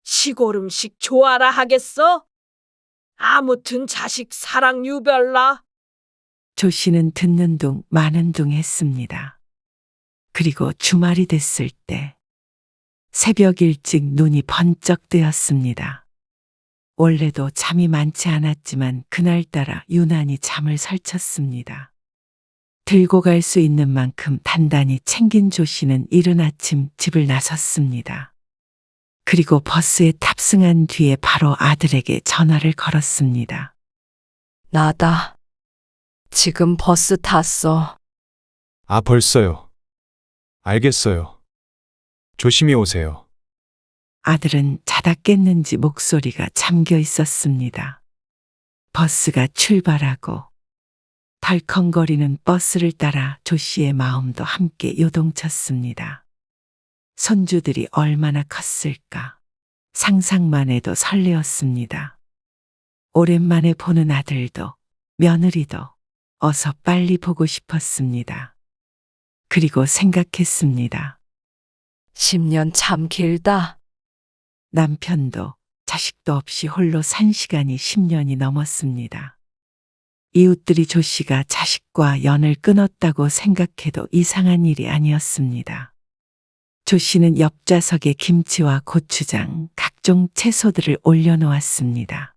시골 음식 좋아라 하겠어? 아무튼 자식 사랑 유별나. 조 씨는 듣는 둥 마는 둥 했습니다. 그리고 주말이 됐을 때 새벽 일찍 눈이 번쩍 뜨였습니다. 원래도 잠이 많지 않았지만 그날따라 유난히 잠을 설쳤습니다. 들고 갈 수 있는 만큼 단단히 챙긴 조 씨는 이른 아침 집을 나섰습니다. 그리고 버스에 탑승한 뒤에 바로 아들에게 전화를 걸었습니다. 나다. 지금 버스 탔어. 아, 벌써요. 알겠어요. 조심히 오세요. 아들은 자다 깼는지 목소리가 잠겨 있었습니다. 버스가 출발하고 덜컹거리는 버스를 따라 조 씨의 마음도 함께 요동쳤습니다. 손주들이 얼마나 컸을까 상상만 해도 설레었습니다. 오랜만에 보는 아들도 며느리도 어서 빨리 보고 싶었습니다. 그리고 생각했습니다. 10년 참 길다. 남편도 자식도 없이 홀로 산 시간이 10년이 넘었습니다. 이웃들이 조 씨가 자식과 연을 끊었다고 생각해도 이상한 일이 아니었습니다. 조 씨는 옆좌석에 김치와 고추장, 각종 채소들을 올려놓았습니다.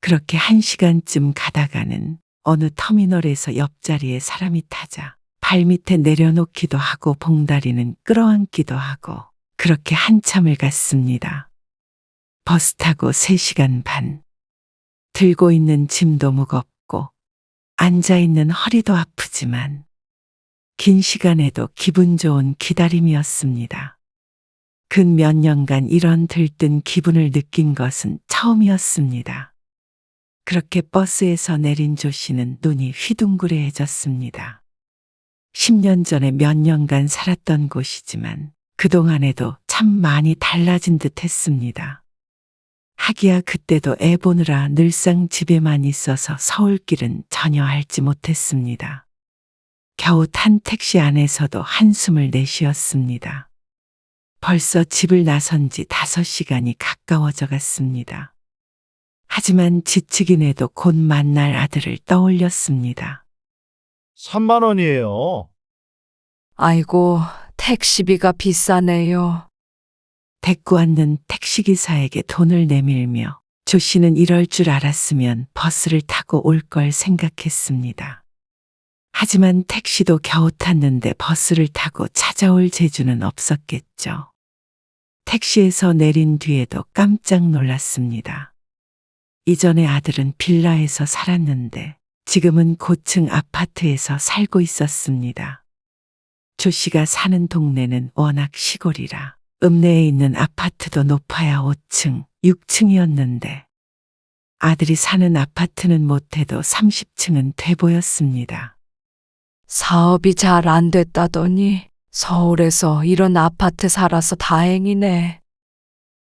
그렇게 1시간쯤 가다가는 어느 터미널에서 옆자리에 사람이 타자 발밑에 내려놓기도 하고 봉다리는 끌어안기도 하고 그렇게 한참을 갔습니다. 버스 타고 3시간 반. 들고 있는 짐도 무겁고 앉아있는 허리도 아프지만 긴 시간에도 기분 좋은 기다림이었습니다. 근 몇 년간 이런 들뜬 기분을 느낀 것은 처음이었습니다. 그렇게 버스에서 내린 조 씨는 눈이 휘둥그레해졌습니다. 10년 전에 몇 년간 살았던 곳이지만 그동안에도 참 많이 달라진 듯 했습니다. 하기야 그때도 애 보느라 늘상 집에만 있어서 서울길은 전혀 알지 못했습니다. 겨우 탄 택시 안에서도 한숨을 내쉬었습니다. 벌써 집을 나선 지 5시간이 가까워져 갔습니다. 하지만 지치긴 해도 곧 만날 아들을 떠올렸습니다. 3만 원이에요. 아이고, 택시비가 비싸네요. 데리고 왔는 택시기사에게 돈을 내밀며 조 씨는 이럴 줄 알았으면 버스를 타고 올 걸 생각했습니다. 하지만 택시도 겨우 탔는데 버스를 타고 찾아올 재주는 없었겠죠. 택시에서 내린 뒤에도 깜짝 놀랐습니다. 이전에 아들은 빌라에서 살았는데 지금은 고층 아파트에서 살고 있었습니다. 조 씨가 사는 동네는 워낙 시골이라 읍내에 있는 아파트도 높아야 5층, 6층이었는데 아들이 사는 아파트는 못해도 30층은 돼 보였습니다. 사업이 잘 안 됐다더니 서울에서 이런 아파트 살아서 다행이네.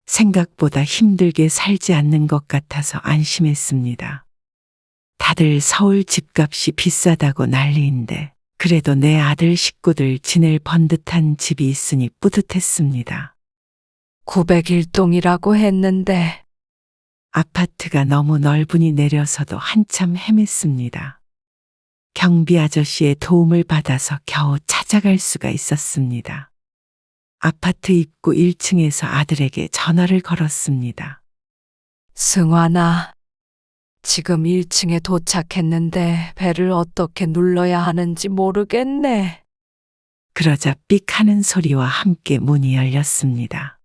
생각보다 힘들게 살지 않는 것 같아서 안심했습니다. 다들 서울 집값이 비싸다고 난리인데 그래도 내 아들 식구들 지낼 번듯한 집이 있으니 뿌듯했습니다. 901동이라고 했는데 아파트가 너무 넓으니 내려서도 한참 헤맸습니다. 경비 아저씨의 도움을 받아서 겨우 찾아갈 수가 있었습니다. 아파트 입구 1층에서 아들에게 전화를 걸었습니다. 승환아, 지금 1층에 도착했는데 배를 어떻게 눌러야 하는지 모르겠네. 그러자 삑 하는 소리와 함께 문이 열렸습니다.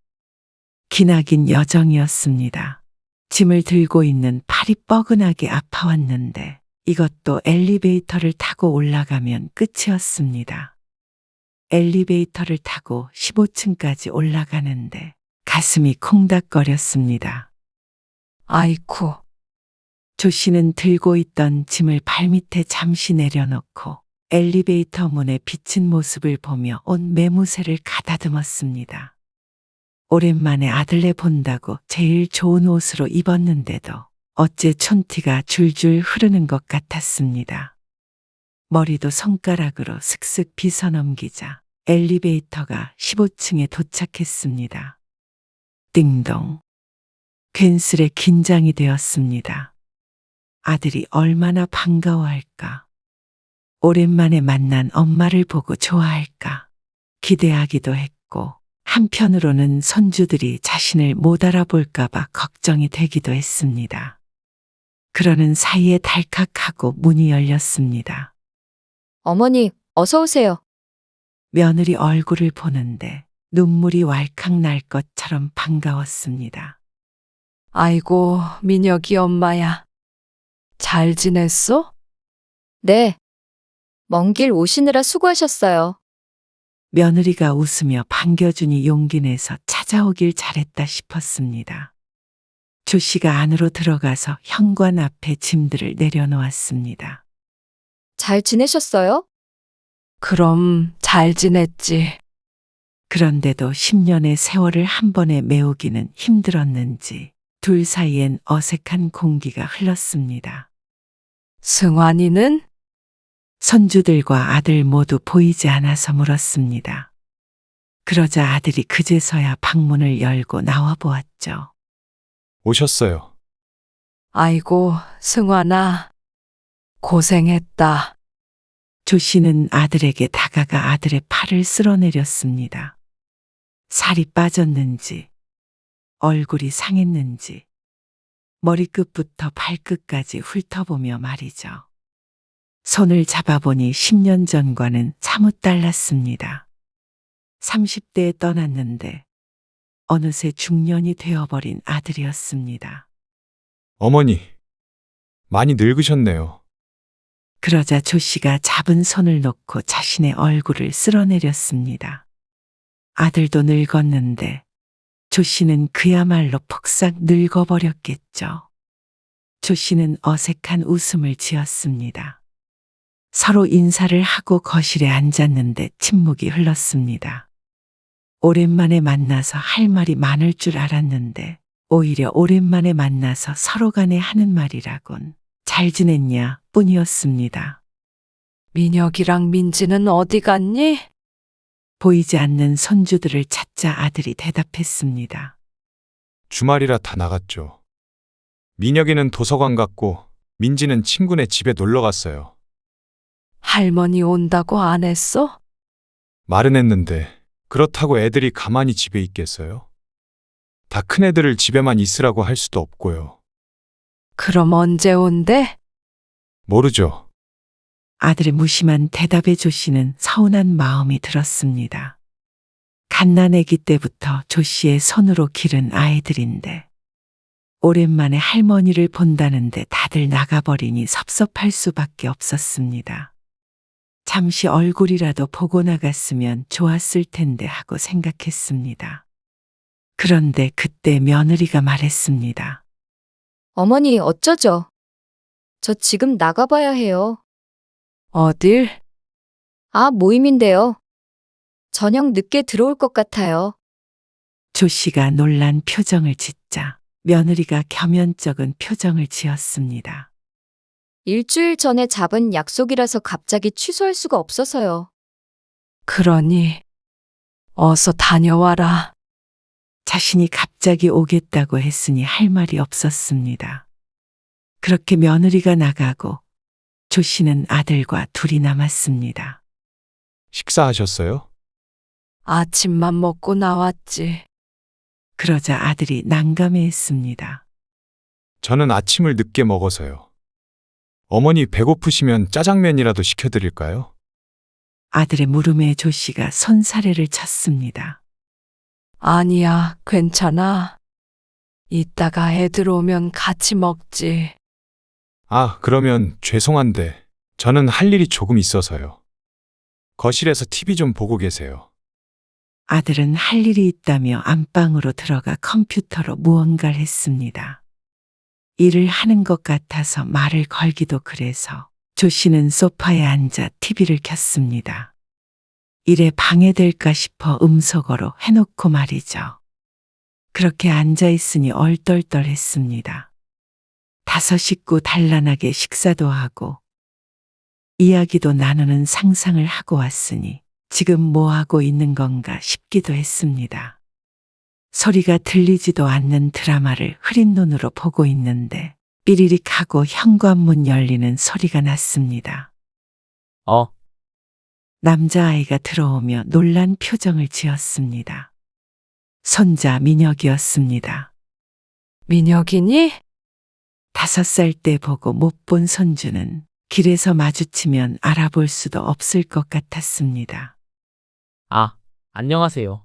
기나긴 여정이었습니다. 짐을 들고 있는 팔이 뻐근하게 아파왔는데 이것도 엘리베이터를 타고 올라가면 끝이었습니다. 엘리베이터를 타고 15층까지 올라가는데 가슴이 콩닥거렸습니다. 아이쿠, 조 씨는 들고 있던 짐을 발밑에 잠시 내려놓고 엘리베이터 문에 비친 모습을 보며 온 매무새를 가다듬었습니다. 오랜만에 아들네 본다고 제일 좋은 옷으로 입었는데도 어째 촌티가 줄줄 흐르는 것 같았습니다. 머리도 손가락으로 슥슥 빗어넘기자 엘리베이터가 15층에 도착했습니다. 띵동. 괜스레 긴장이 되었습니다. 아들이 얼마나 반가워할까. 오랜만에 만난 엄마를 보고 좋아할까. 기대하기도 했고 한편으로는 손주들이 자신을 못 알아볼까봐 걱정이 되기도 했습니다. 그러는 사이에 달칵하고 문이 열렸습니다. 어머니, 어서 오세요. 며느리 얼굴을 보는데 눈물이 왈칵 날 것처럼 반가웠습니다. 아이고, 민혁이 엄마야. 잘 지냈어? 네. 먼 길 오시느라 수고하셨어요. 며느리가 웃으며 반겨주니 용기 내서 찾아오길 잘했다 싶었습니다. 조 씨가 안으로 들어가서 현관 앞에 짐들을 내려놓았습니다. 잘 지내셨어요? 그럼 잘 지냈지. 그런데도 10년의 세월을 한 번에 메우기는 힘들었는지 둘 사이엔 어색한 공기가 흘렀습니다. 승환이는? 손주들과 아들 모두 보이지 않아서 물었습니다. 그러자 아들이 그제서야 방문을 열고 나와 보았죠. 오셨어요. 아이고, 승환아. 고생했다. 조 씨는 아들에게 다가가 아들의 팔을 쓸어내렸습니다. 살이 빠졌는지, 얼굴이 상했는지, 머리끝부터 발끝까지 훑어보며 말이죠. 손을 잡아보니 10년 전과는 사뭇 달랐습니다. 30대에 떠났는데 어느새 중년이 되어버린 아들이었습니다. 어머니, 많이 늙으셨네요. 그러자 조 씨가 잡은 손을 놓고 자신의 얼굴을 쓸어내렸습니다. 아들도 늙었는데 조 씨는 그야말로 폭삭 늙어버렸겠죠. 조 씨는 어색한 웃음을 지었습니다. 서로 인사를 하고 거실에 앉았는데 침묵이 흘렀습니다. 오랜만에 만나서 할 말이 많을 줄 알았는데 오히려 오랜만에 만나서 서로 간에 하는 말이라곤 잘 지냈냐 뿐이었습니다. 민혁이랑 민지는 어디 갔니? 보이지 않는 손주들을 찾자 아들이 대답했습니다. 주말이라 다 나갔죠. 민혁이는 도서관 갔고 민지는 친구네 집에 놀러 갔어요. 할머니 온다고 안 했어? 말은 했는데 그렇다고 애들이 가만히 집에 있겠어요? 다 큰 애들을 집에만 있으라고 할 수도 없고요. 그럼 언제 온대? 모르죠. 아들의 무심한 대답에 조 씨는 서운한 마음이 들었습니다. 갓난아기 때부터 조 씨의 손으로 기른 아이들인데 오랜만에 할머니를 본다는데 다들 나가버리니 섭섭할 수밖에 없었습니다. 잠시 얼굴이라도 보고 나갔으면 좋았을 텐데 하고 생각했습니다. 그런데 그때 며느리가 말했습니다. 어머니, 어쩌죠? 저 지금 나가봐야 해요. 어딜? 아, 모임인데요. 저녁 늦게 들어올 것 같아요. 조 씨가 놀란 표정을 짓자 며느리가 겸연쩍은 표정을 지었습니다. 일주일 전에 잡은 약속이라서 갑자기 취소할 수가 없어서요. 그러니 어서 다녀와라. 자신이 갑자기 오겠다고 했으니 할 말이 없었습니다. 그렇게 며느리가 나가고 조 씨는 아들과 둘이 남았습니다. 식사하셨어요? 아침만 먹고 나왔지. 그러자 아들이 난감해했습니다. 저는 아침을 늦게 먹어서요. 어머니 배고프시면 짜장면이라도 시켜드릴까요? 아들의 물음에 조 씨가 손사래를 쳤습니다. 아니야, 괜찮아. 이따가 애들 오면 같이 먹지. 아, 그러면 죄송한데 저는 할 일이 조금 있어서요. 거실에서 TV 좀 보고 계세요. 아들은 할 일이 있다며 안방으로 들어가 컴퓨터로 무언가를 했습니다. 일을 하는 것 같아서 말을 걸기도 그래서 조 씨는 소파에 앉아 TV를 켰습니다. 일에 방해될까 싶어 음소거로 해놓고 말이죠. 그렇게 앉아 있으니 얼떨떨했습니다. 다섯 식구 단란하게 식사도 하고 이야기도 나누는 상상을 하고 왔으니 지금 뭐 하고 있는 건가 싶기도 했습니다. 소리가 들리지도 않는 드라마를 흐린 눈으로 보고 있는데 삐리릭 하고 현관문 열리는 소리가 났습니다. 남자아이가 들어오며 놀란 표정을 지었습니다. 손자 민혁이었습니다. 민혁이니? 5살 때 보고 못 본 손주는 길에서 마주치면 알아볼 수도 없을 것 같았습니다. 아, 안녕하세요.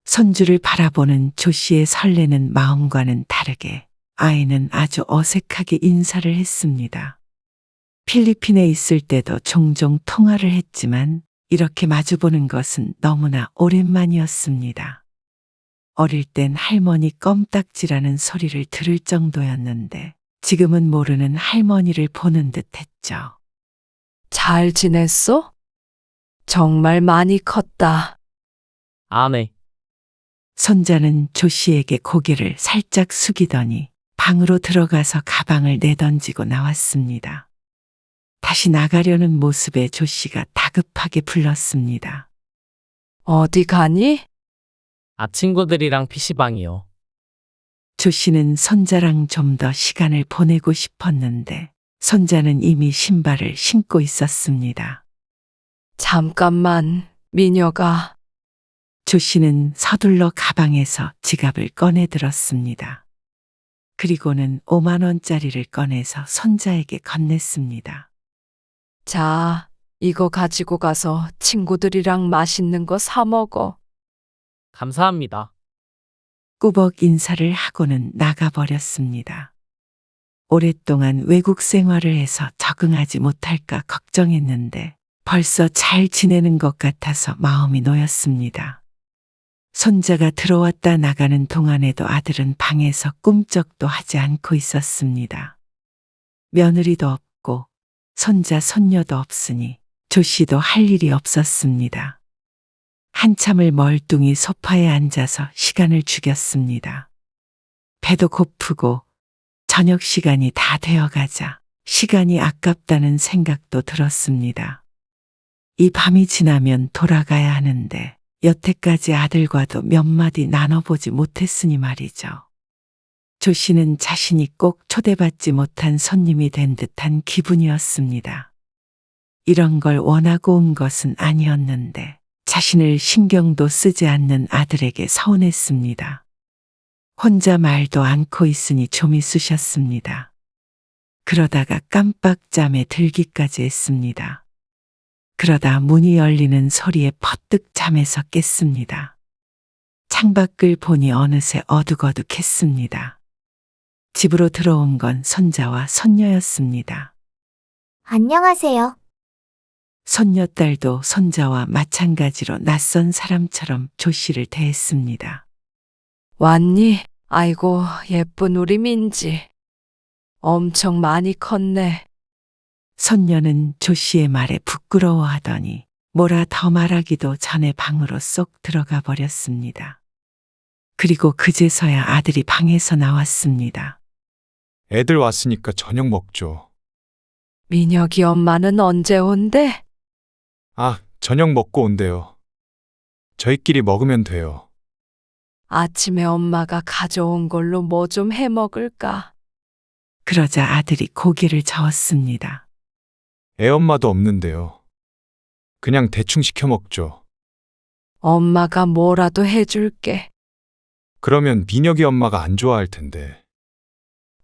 손주를 바라보는 조 씨의 설레는 마음과는 다르게 아이는 아주 어색하게 인사를 했습니다. 필리핀에 있을 때도 종종 통화를 했지만 이렇게 마주보는 것은 너무나 오랜만이었습니다. 어릴 땐 할머니 껌딱지라는 소리를 들을 정도였는데 지금은 모르는 할머니를 보는 듯 했죠. 잘 지냈어? 정말 많이 컸다. 아, 네. 손자는 조 씨에게 고개를 살짝 숙이더니 방으로 들어가서 가방을 내던지고 나왔습니다. 다시 나가려는 모습에 조 씨가 다급하게 불렀습니다. 어디 가니? 친구들이랑 PC방이요. 조 씨는 손자랑 좀 더 시간을 보내고 싶었는데 손자는 이미 신발을 신고 있었습니다. 잠깐만, 민혁아. 조 씨는 서둘러 가방에서 지갑을 꺼내 들었습니다. 그리고는 5만 원짜리를 꺼내서 손자에게 건넸습니다. 자, 이거 가지고 가서 친구들이랑 맛있는 거 사 먹어. 감사합니다. 꾸벅 인사를 하고는 나가버렸습니다. 오랫동안 외국 생활을 해서 적응하지 못할까 걱정했는데 벌써 잘 지내는 것 같아서 마음이 놓였습니다. 손자가 들어왔다 나가는 동안에도 아들은 방에서 꿈쩍도 하지 않고 있었습니다. 며느리도 없고 손자 손녀도 없으니 조 씨도 할 일이 없었습니다. 한참을 멀뚱히 소파에 앉아서 시간을 죽였습니다. 배도 고프고 저녁 시간이 다 되어가자 시간이 아깝다는 생각도 들었습니다. 이 밤이 지나면 돌아가야 하는데 여태까지 아들과도 몇 마디 나눠보지 못했으니 말이죠. 조 씨는 자신이 꼭 초대받지 못한 손님이 된 듯한 기분이었습니다. 이런 걸 원하고 온 것은 아니었는데 자신을 신경도 쓰지 않는 아들에게 서운했습니다. 혼자 말도 않고 있으니 좀이 쑤셨습니다. 그러다가 깜빡 잠에 들기까지 했습니다. 그러다 문이 열리는 소리에 퍼뜩 잠에서 깼습니다. 창밖을 보니 어느새 어둑어둑했습니다. 집으로 들어온 건 손자와 손녀였습니다. 안녕하세요. 손녀딸도 손자와 마찬가지로 낯선 사람처럼 조 씨를 대했습니다. 왔니? 아이고, 예쁜 우리 민지. 엄청 많이 컸네. 손녀는 조 씨의 말에 부끄러워하더니 뭐라 더 말하기도 전에 방으로 쏙 들어가 버렸습니다. 그리고 그제서야 아들이 방에서 나왔습니다. 애들 왔으니까 저녁 먹죠. 민혁이 엄마는 언제 온대? 아, 저녁 먹고 온대요. 저희끼리 먹으면 돼요. 아침에 엄마가 가져온 걸로 뭐 좀 해 먹을까? 그러자 아들이 고개를 저었습니다. 애엄마도 없는데요. 그냥 대충 시켜 먹죠. 엄마가 뭐라도 해줄게. 그러면 민혁이 엄마가 안 좋아할 텐데.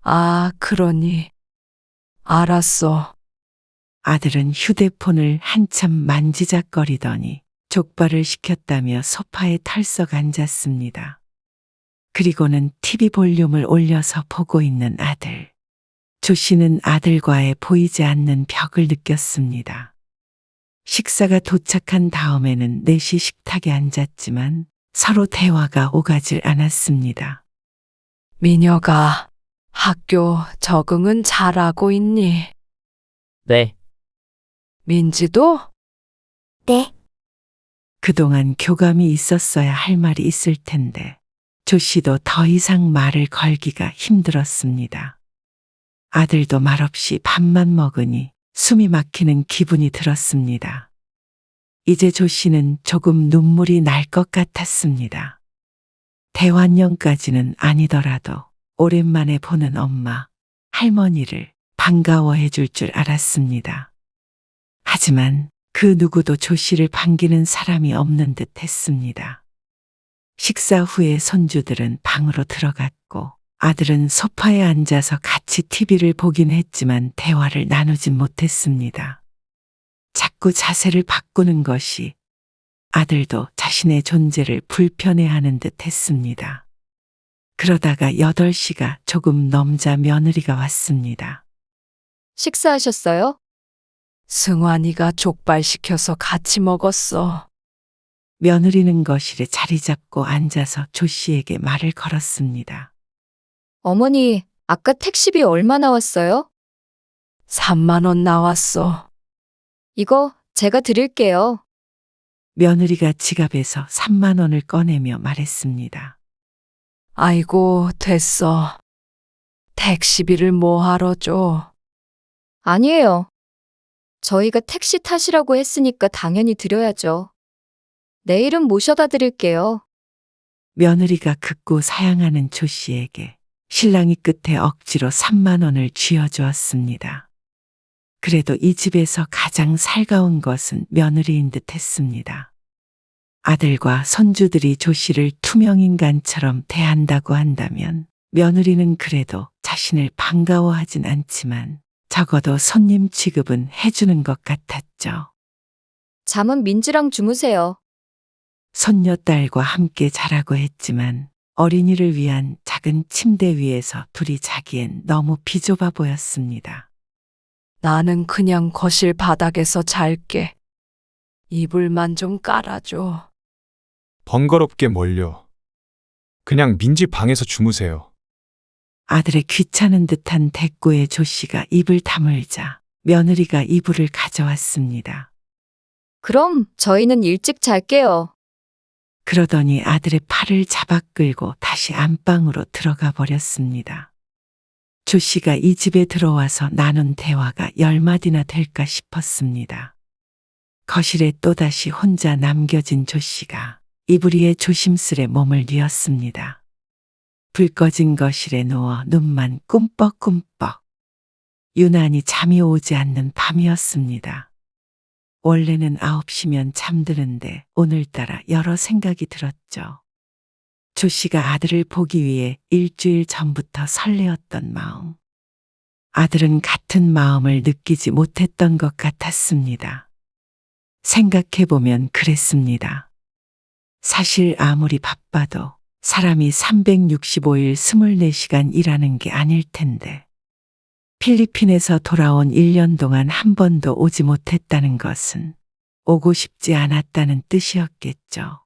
아, 그러니. 알았어. 아들은 휴대폰을 한참 만지작거리더니 족발을 시켰다며 소파에 털썩 앉았습니다. 그리고는 TV 볼륨을 올려서 보고 있는 아들. 조 씨는 아들과의 보이지 않는 벽을 느꼈습니다. 식사가 도착한 다음에는 넷이 식탁에 앉았지만 서로 대화가 오가질 않았습니다. 민혁아, 학교 적응은 잘하고 있니? 네. 민지도? 네. 그동안 교감이 있었어야 할 말이 있을 텐데 조 씨도 더 이상 말을 걸기가 힘들었습니다. 아들도 말없이 밥만 먹으니 숨이 막히는 기분이 들었습니다. 이제 조 씨는 조금 눈물이 날 것 같았습니다. 대환영까지는 아니더라도 오랜만에 보는 엄마, 할머니를 반가워해 줄 줄 알았습니다. 하지만 그 누구도 조 씨를 반기는 사람이 없는 듯 했습니다. 식사 후에 손주들은 방으로 들어갔고 아들은 소파에 앉아서 같이 TV를 보긴 했지만 대화를 나누진 못했습니다. 자꾸 자세를 바꾸는 것이 아들도 자신의 존재를 불편해하는 듯 했습니다. 그러다가 8시가 조금 넘자 며느리가 왔습니다. 식사하셨어요? 승환이가 족발 시켜서 같이 먹었어. 며느리는 거실에 자리 잡고 앉아서 조 씨에게 말을 걸었습니다. 어머니, 아까 택시비 얼마 나왔어요? 3만 원 나왔어. 이거 제가 드릴게요. 며느리가 지갑에서 3만 원을 꺼내며 말했습니다. 아이고, 됐어. 택시비를 뭐하러 줘? 아니에요. 저희가 택시 타시라고 했으니까 당연히 드려야죠. 내일은 모셔다 드릴게요. 며느리가 극구 사양하는 조 씨에게 신랑이 끝에 억지로 3만 원을 쥐어주었습니다. 그래도 이 집에서 가장 살가운 것은 며느리인 듯 했습니다. 아들과 손주들이 조 씨를 투명인간처럼 대한다고 한다면 며느리는 그래도 자신을 반가워하진 않지만 적어도 손님 취급은 해주는 것 같았죠. 잠은 민지랑 주무세요. 손녀딸과 함께 자라고 했지만 어린이를 위한 작은 침대 위에서 둘이 자기엔 너무 비좁아 보였습니다. 나는 그냥 거실 바닥에서 잘게. 이불만 좀 깔아줘. 번거롭게 뭘요. 그냥 민지 방에서 주무세요. 아들의 귀찮은 듯한 대꾸에 조 씨가 입을 다물자 며느리가 이불을 가져왔습니다. 그럼 저희는 일찍 잘게요. 그러더니 아들의 팔을 잡아 끌고 다시 안방으로 들어가 버렸습니다. 조 씨가 이 집에 들어와서 나눈 대화가 10마디나 될까 싶었습니다. 거실에 또다시 혼자 남겨진 조 씨가 이불 위에 조심스레 몸을 뉘었습니다. 불 꺼진 거실에 누워 눈만 꿈뻑꿈뻑. 유난히 잠이 오지 않는 밤이었습니다. 원래는 9시면 잠드는데 오늘따라 여러 생각이 들었죠. 조 씨가 아들을 보기 위해 일주일 전부터 설레었던 마음. 아들은 같은 마음을 느끼지 못했던 것 같았습니다. 생각해보면 그랬습니다. 사실 아무리 바빠도 사람이 365일 24시간 일하는 게 아닐 텐데. 필리핀에서 돌아온 1년 동안 한 번도 오지 못했다는 것은 오고 싶지 않았다는 뜻이었겠죠.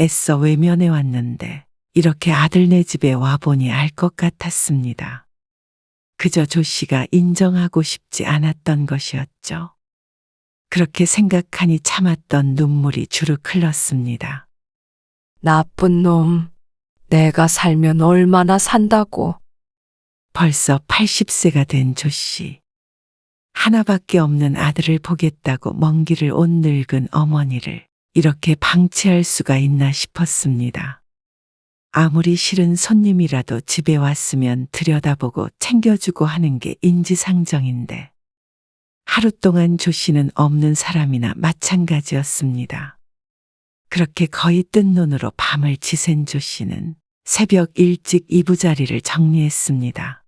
애써 외면해 왔는데 이렇게 아들네 집에 와보니 알 것 같았습니다. 그저 조 씨가 인정하고 싶지 않았던 것이었죠. 그렇게 생각하니 참았던 눈물이 주르륵 흘렀습니다. 나쁜 놈. 내가 살면 얼마나 산다고. 벌써 80세가 된 조 씨. 하나밖에 없는 아들을 보겠다고 먼 길을 온 늙은 어머니를 이렇게 방치할 수가 있나 싶었습니다. 아무리 싫은 손님이라도 집에 왔으면 들여다보고 챙겨주고 하는 게 인지상정인데 하루 동안 조 씨는 없는 사람이나 마찬가지였습니다. 그렇게 거의 뜬 눈으로 밤을 지샌 조 씨는 새벽 일찍 이부자리를 정리했습니다.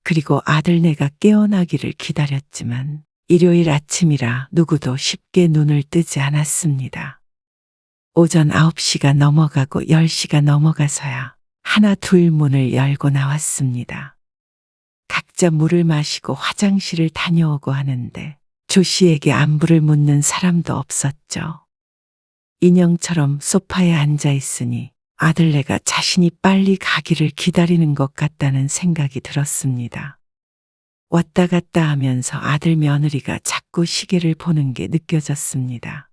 그리고 아들네가 깨어나기를 기다렸지만 일요일 아침이라 누구도 쉽게 눈을 뜨지 않았습니다. 오전 9시가 넘어가고 10시가 넘어가서야 하나 둘 문을 열고 나왔습니다. 각자 물을 마시고 화장실을 다녀오고 하는데 조 씨에게 안부를 묻는 사람도 없었죠. 인형처럼 소파에 앉아 있으니 아들네가 자신이 빨리 가기를 기다리는 것 같다는 생각이 들었습니다. 왔다 갔다 하면서 아들 며느리가 자꾸 시계를 보는 게 느껴졌습니다.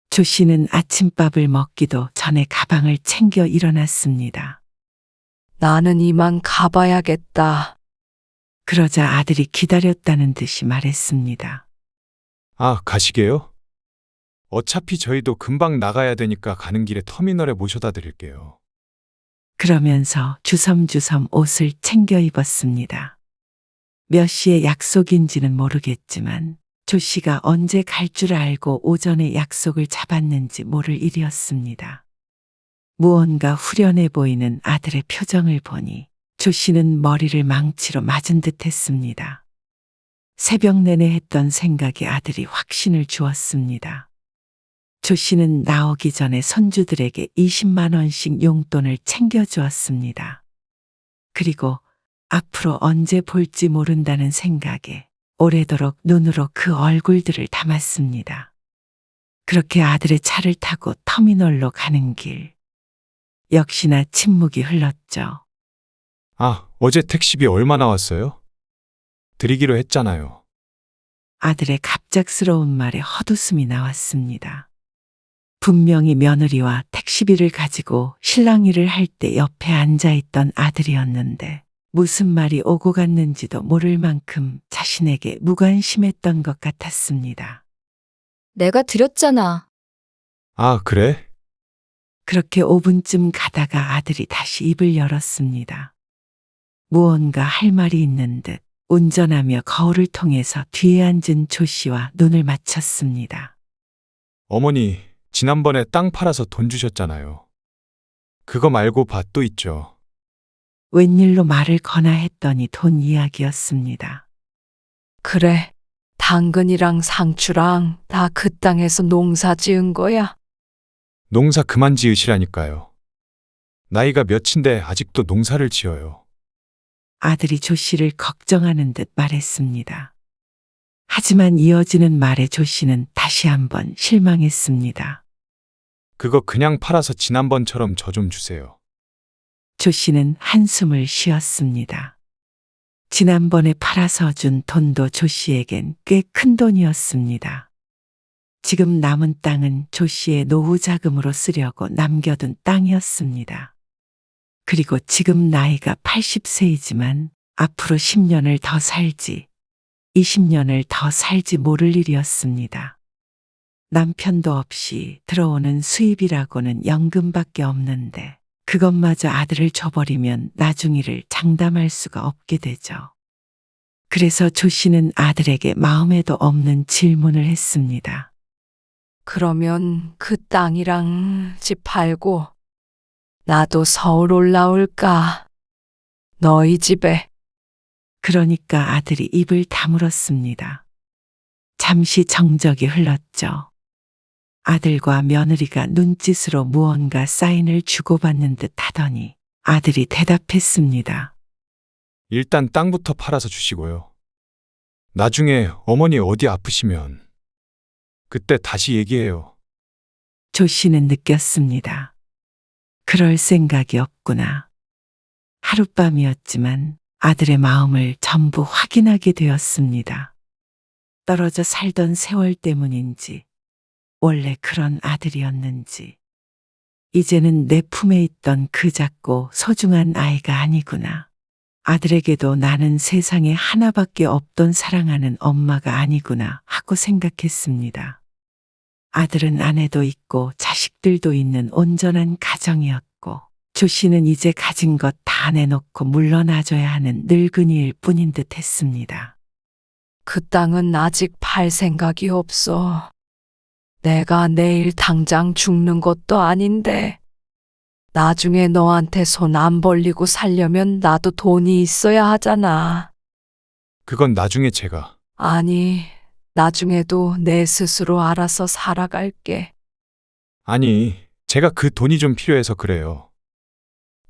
조 씨는 아침밥을 먹기도 전에 가방을 챙겨 일어났습니다. 나는 이만 가봐야겠다. 그러자 아들이 기다렸다는 듯이 말했습니다. 아, 가시게요? 어차피 저희도 금방 나가야 되니까 가는 길에 터미널에 모셔다 드릴게요. 그러면서 주섬주섬 옷을 챙겨 입었습니다. 몇 시에 약속인지는 모르겠지만 조 씨가 언제 갈 줄 알고 오전에 약속을 잡았는지 모를 일이었습니다. 무언가 후련해 보이는 아들의 표정을 보니 조 씨는 머리를 망치로 맞은 듯 했습니다. 새벽 내내 했던 생각에 아들이 확신을 주었습니다. 조 씨는 나오기 전에 손주들에게 20만 원씩 용돈을 챙겨주었습니다. 그리고 앞으로 언제 볼지 모른다는 생각에 오래도록 눈으로 그 얼굴들을 담았습니다. 그렇게 아들의 차를 타고 터미널로 가는 길. 역시나 침묵이 흘렀죠. 아, 어제 택시비 얼마 나왔어요? 드리기로 했잖아요. 아들의 갑작스러운 말에 헛웃음이 나왔습니다. 분명히 며느리와 택시비를 가지고 실랑 일을 할 때 옆에 앉아있던 아들이었는데 무슨 말이 오고 갔는지도 모를 만큼 자신에게 무관심했던 것 같았습니다. 내가 드렸잖아. 아, 그래? 그렇게 5분쯤 가다가 아들이 다시 입을 열었습니다. 무언가 할 말이 있는 듯 운전하며 거울을 통해서 뒤에 앉은 조 씨와 눈을 맞췄습니다. 어머니, 지난번에 땅 팔아서 돈 주셨잖아요. 그거 말고 밭도 있죠. 웬일로 말을 거나 했더니 돈 이야기였습니다. 그래. 당근이랑 상추랑 다 그 땅에서 농사 지은 거야. 농사 그만 지으시라니까요. 나이가 몇인데 아직도 농사를 지어요. 아들이 조 씨를 걱정하는 듯 말했습니다. 하지만 이어지는 말에 조 씨는 다시 한번 실망했습니다. 그거 그냥 팔아서 지난번처럼 저 좀 주세요. 조 씨는 한숨을 쉬었습니다. 지난번에 팔아서 준 돈도 조 씨에겐 꽤 큰 돈이었습니다. 지금 남은 땅은 조 씨의 노후 자금으로 쓰려고 남겨둔 땅이었습니다. 그리고 지금 나이가 80세이지만 앞으로 10년을 더 살지, 20년을 더 살지 모를 일이었습니다. 남편도 없이 들어오는 수입이라고는 연금밖에 없는데 그것마저 아들을 줘버리면 나중일을 장담할 수가 없게 되죠. 그래서 조 씨는 아들에게 마음에도 없는 질문을 했습니다. 그러면 그 땅이랑 집 팔고 나도 서울 올라올까? 너희 집에. 그러니까 아들이 입을 다물었습니다. 잠시 정적이 흘렀죠. 아들과 며느리가 눈짓으로 무언가 사인을 주고받는 듯 하더니 아들이 대답했습니다. 일단 땅부터 팔아서 주시고요. 나중에 어머니 어디 아프시면 그때 다시 얘기해요. 조 씨는 느꼈습니다. 그럴 생각이 없구나. 하룻밤이었지만 아들의 마음을 전부 확인하게 되었습니다. 떨어져 살던 세월 때문인지 원래 그런 아들이었는지 이제는 내 품에 있던 그 작고 소중한 아이가 아니구나. 아들에게도 나는 세상에 하나밖에 없던 사랑하는 엄마가 아니구나 하고 생각했습니다. 아들은 아내도 있고 자식들도 있는 온전한 가정이었고 조 씨는 이제 가진 것 다 내놓고 물러나줘야 하는 늙은이일 뿐인 듯 했습니다. 그 땅은 아직 팔 생각이 없어. 내가 내일 당장 죽는 것도 아닌데. 나중에 너한테 손 안 벌리고 살려면 나도 돈이 있어야 하잖아. 그건 나중에 제가. 아니, 나중에도 내 스스로 알아서 살아갈게. 아니, 제가 그 돈이 좀 필요해서 그래요.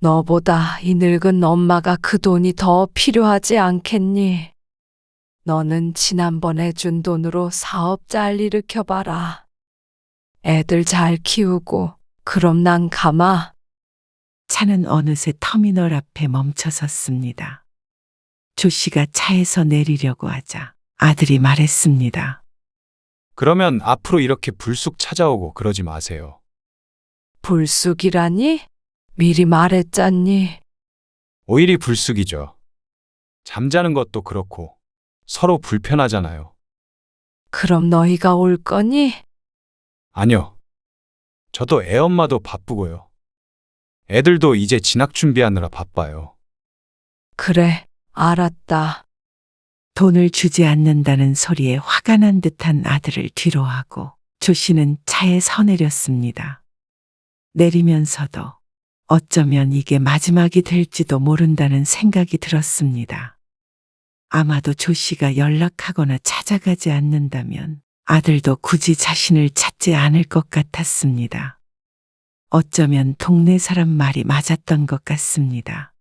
너보다 이 늙은 엄마가 그 돈이 더 필요하지 않겠니? 너는 지난번에 준 돈으로 사업 잘 일으켜봐라. 애들 잘 키우고, 그럼 난 가마. 차는 어느새 터미널 앞에 멈춰 섰습니다. 조 씨가 차에서 내리려고 하자 아들이 말했습니다. 그러면 앞으로 이렇게 불쑥 찾아오고 그러지 마세요. 불쑥이라니? 미리 말했잖니. 오일이 불쑥이죠. 잠자는 것도 그렇고 서로 불편하잖아요. 그럼 너희가 올 거니? 아니요. 저도 애엄마도 바쁘고요. 애들도 이제 진학 준비하느라 바빠요. 그래, 알았다. 돈을 주지 않는다는 소리에 화가 난 듯한 아들을 뒤로하고 조 씨는 차에 서내렸습니다. 내리면서도 어쩌면 이게 마지막이 될지도 모른다는 생각이 들었습니다. 아마도 조 씨가 연락하거나 찾아가지 않는다면 아들도 굳이 자신을 찾지 않을 것 같았습니다. 어쩌면 동네 사람 말이 맞았던 것 같습니다.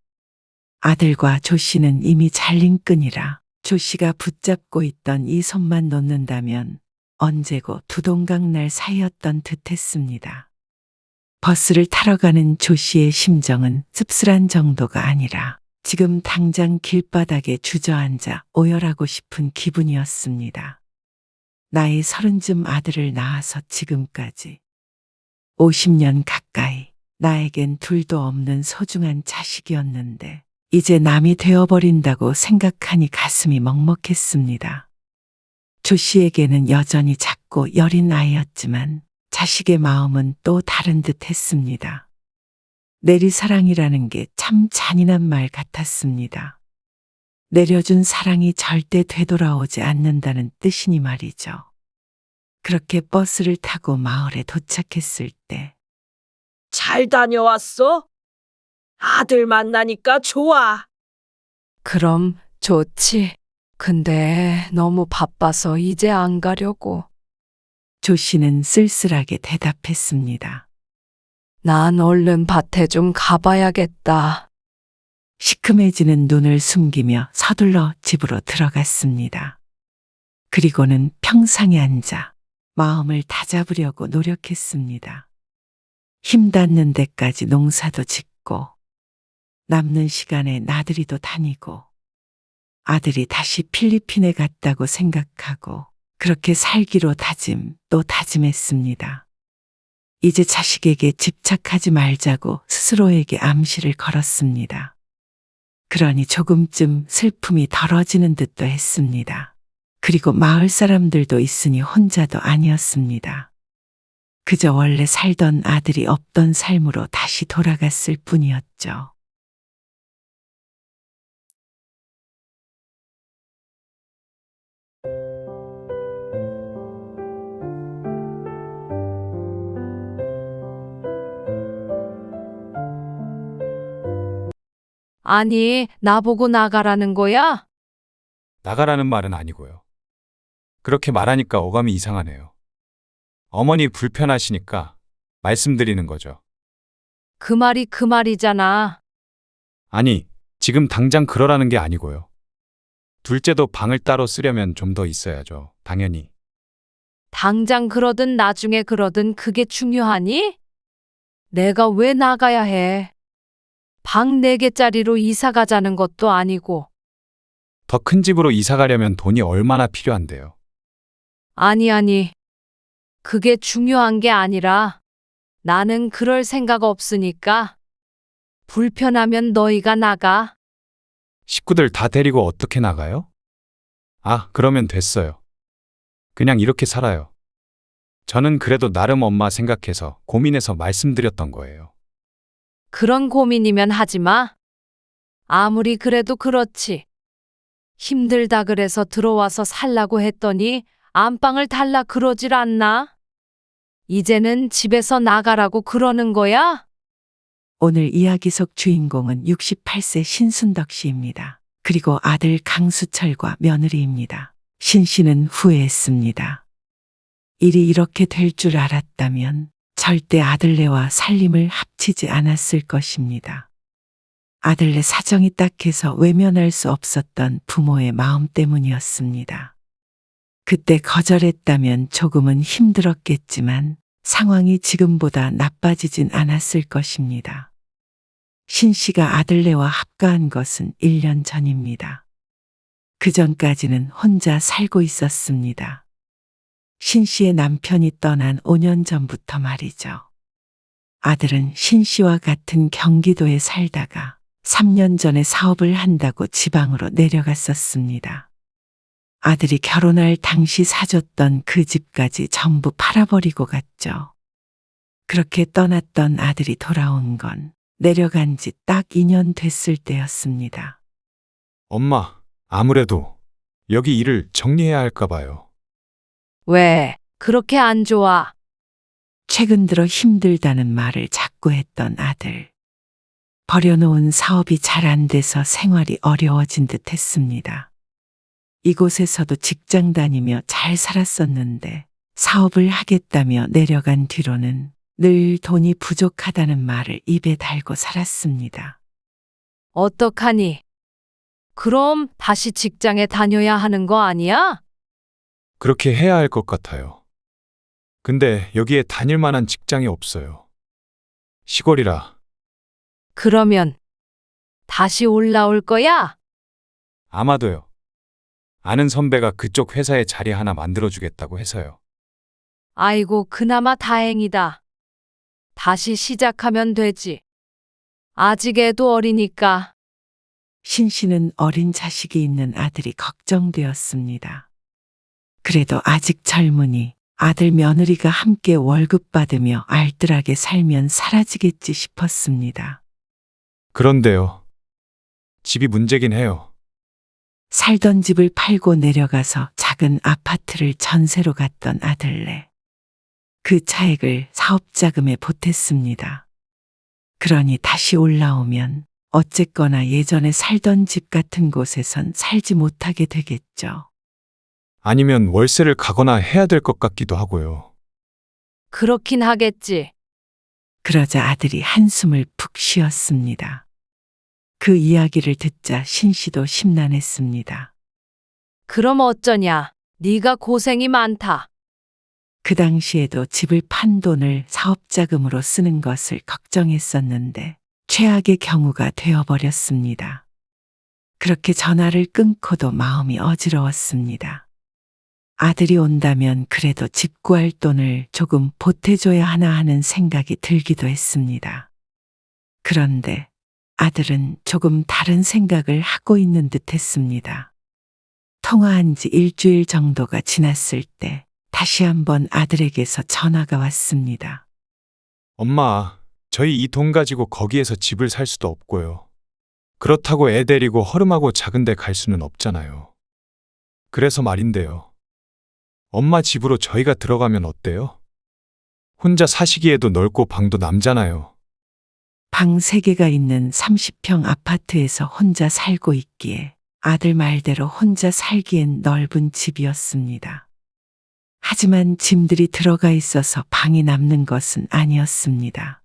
아들과 조 씨는 이미 잘린 끈이라 조 씨가 붙잡고 있던 이 손만 놓는다면 언제고 두동강 날 사이였던 듯 했습니다. 버스를 타러 가는 조 씨의 심정은 씁쓸한 정도가 아니라 지금 당장 길바닥에 주저앉아 오열하고 싶은 기분이었습니다. 나이 30쯤 아들을 낳아서 지금까지 50년 가까이 나에겐 둘도 없는 소중한 자식이었는데 이제 남이 되어버린다고 생각하니 가슴이 먹먹했습니다. 조 씨에게는 여전히 작고 여린 아이였지만 자식의 마음은 또 다른 듯 했습니다. 내리사랑이라는 게 참 잔인한 말 같았습니다. 내려준 사랑이 절대 되돌아오지 않는다는 뜻이니 말이죠. 그렇게 버스를 타고 마을에 도착했을 때 잘 다녀왔어? 아들 만나니까 좋아. 그럼 좋지. 근데 너무 바빠서 이제 안 가려고. 조 씨는 쓸쓸하게 대답했습니다. 난 얼른 밭에 좀 가봐야겠다. 시큼해지는 눈을 숨기며 서둘러 집으로 들어갔습니다. 그리고는 평상에 앉아 마음을 다잡으려고 노력했습니다. 힘 닿는 데까지 농사도 짓고 남는 시간에 나들이도 다니고 아들이 다시 필리핀에 갔다고 생각하고 그렇게 살기로 또 다짐했습니다. 이제 자식에게 집착하지 말자고 스스로에게 암시를 걸었습니다. 그러니 조금쯤 슬픔이 덜어지는 듯도 했습니다. 그리고 마을 사람들도 있으니 혼자도 아니었습니다. 그저 원래 살던 아들이 없던 삶으로 다시 돌아갔을 뿐이었죠. 아니, 나보고 나가라는 거야? 나가라는 말은 아니고요. 그렇게 말하니까 어감이 이상하네요. 어머니 불편하시니까 말씀드리는 거죠. 그 말이 그 말이잖아. 아니, 지금 당장 그러라는 게 아니고요. 둘째도 방을 따로 쓰려면 좀 더 있어야죠. 당연히. 당장 그러든 나중에 그러든 그게 중요하니? 내가 왜 나가야 해? 방 4개짜리로 이사 가자는 것도 아니고. 더 큰 집으로 이사 가려면 돈이 얼마나 필요한데요. 아니. 그게 중요한 게 아니라 나는 그럴 생각 없으니까 불편하면 너희가 나가. 식구들 다 데리고 어떻게 나가요? 아, 그러면 됐어요. 그냥 이렇게 살아요. 저는 그래도 나름 엄마 생각해서 고민해서 말씀드렸던 거예요. 그런 고민이면 하지 마. 아무리 그래도 그렇지. 힘들다 그래서 들어와서 살라고 했더니 안방을 달라 그러질 않나? 이제는 집에서 나가라고 그러는 거야? 오늘 이야기 속 주인공은 68세 신순덕 씨입니다. 그리고 아들 강수철과 며느리입니다. 신 씨는 후회했습니다. 일이 이렇게 될 줄 알았다면 절대 아들네와 살림을 합치지 않았을 것입니다. 아들네 사정이 딱해서 외면할 수 없었던 부모의 마음 때문이었습니다. 그때 거절했다면 조금은 힘들었겠지만 상황이 지금보다 나빠지진 않았을 것입니다. 신 씨가 아들네와 합가한 것은 1년 전입니다. 그 전까지는 혼자 살고 있었습니다. 신 씨의 남편이 떠난 5년 전부터 말이죠. 아들은 신 씨와 같은 경기도에 살다가 3년 전에 사업을 한다고 지방으로 내려갔었습니다. 아들이 결혼할 당시 사줬던 그 집까지 전부 팔아버리고 갔죠. 그렇게 떠났던 아들이 돌아온 건 내려간 지 딱 2년 됐을 때였습니다. 엄마, 아무래도 여기 일을 정리해야 할까 봐요. 왜 그렇게 안 좋아? 최근 들어 힘들다는 말을 자꾸 했던 아들. 버려놓은 사업이 잘 안 돼서 생활이 어려워진 듯 했습니다. 이곳에서도 직장 다니며 잘 살았었는데 사업을 하겠다며 내려간 뒤로는 늘 돈이 부족하다는 말을 입에 달고 살았습니다. 어떡하니? 그럼 다시 직장에 다녀야 하는 거 아니야? 그렇게 해야 할 것 같아요. 근데 여기에 다닐 만한 직장이 없어요. 시골이라. 그러면 다시 올라올 거야? 아마도요. 아는 선배가 그쪽 회사에 자리 하나 만들어주겠다고 해서요. 아이고, 그나마 다행이다. 다시 시작하면 되지. 아직 애도 어리니까. 신 씨는 어린 자식이 있는 아들이 걱정되었습니다. 그래도 아직 젊으니 아들 며느리가 함께 월급 받으며 알뜰하게 살면 사라지겠지 싶었습니다. 그런데요. 집이 문제긴 해요. 살던 집을 팔고 내려가서 작은 아파트를 전세로 갔던 아들네. 그 차액을 사업자금에 보탰습니다. 그러니 다시 올라오면 어쨌거나 예전에 살던 집 같은 곳에선 살지 못하게 되겠죠. 아니면 월세를 가거나 해야 될 것 같기도 하고요. 그렇긴 하겠지. 그러자 아들이 한숨을 푹 쉬었습니다. 그 이야기를 듣자 신 씨도 심란했습니다. 그럼 어쩌냐? 네가 고생이 많다. 그 당시에도 집을 판 돈을 사업자금으로 쓰는 것을 걱정했었는데 최악의 경우가 되어버렸습니다. 그렇게 전화를 끊고도 마음이 어지러웠습니다. 아들이 온다면 그래도 집 구할 돈을 조금 보태줘야 하나 하는 생각이 들기도 했습니다. 그런데 아들은 조금 다른 생각을 하고 있는 듯 했습니다. 통화한 지 일주일 정도가 지났을 때 다시 한번 아들에게서 전화가 왔습니다. 엄마, 저희 이 돈 가지고 거기에서 집을 살 수도 없고요. 그렇다고 애 데리고 허름하고 작은 데 갈 수는 없잖아요. 그래서 말인데요. 엄마 집으로 저희가 들어가면 어때요? 혼자 사시기에도 넓고 방도 남잖아요. 방 3개가 있는 30평 아파트에서 혼자 살고 있기에 아들 말대로 혼자 살기엔 넓은 집이었습니다. 하지만 짐들이 들어가 있어서 방이 남는 것은 아니었습니다.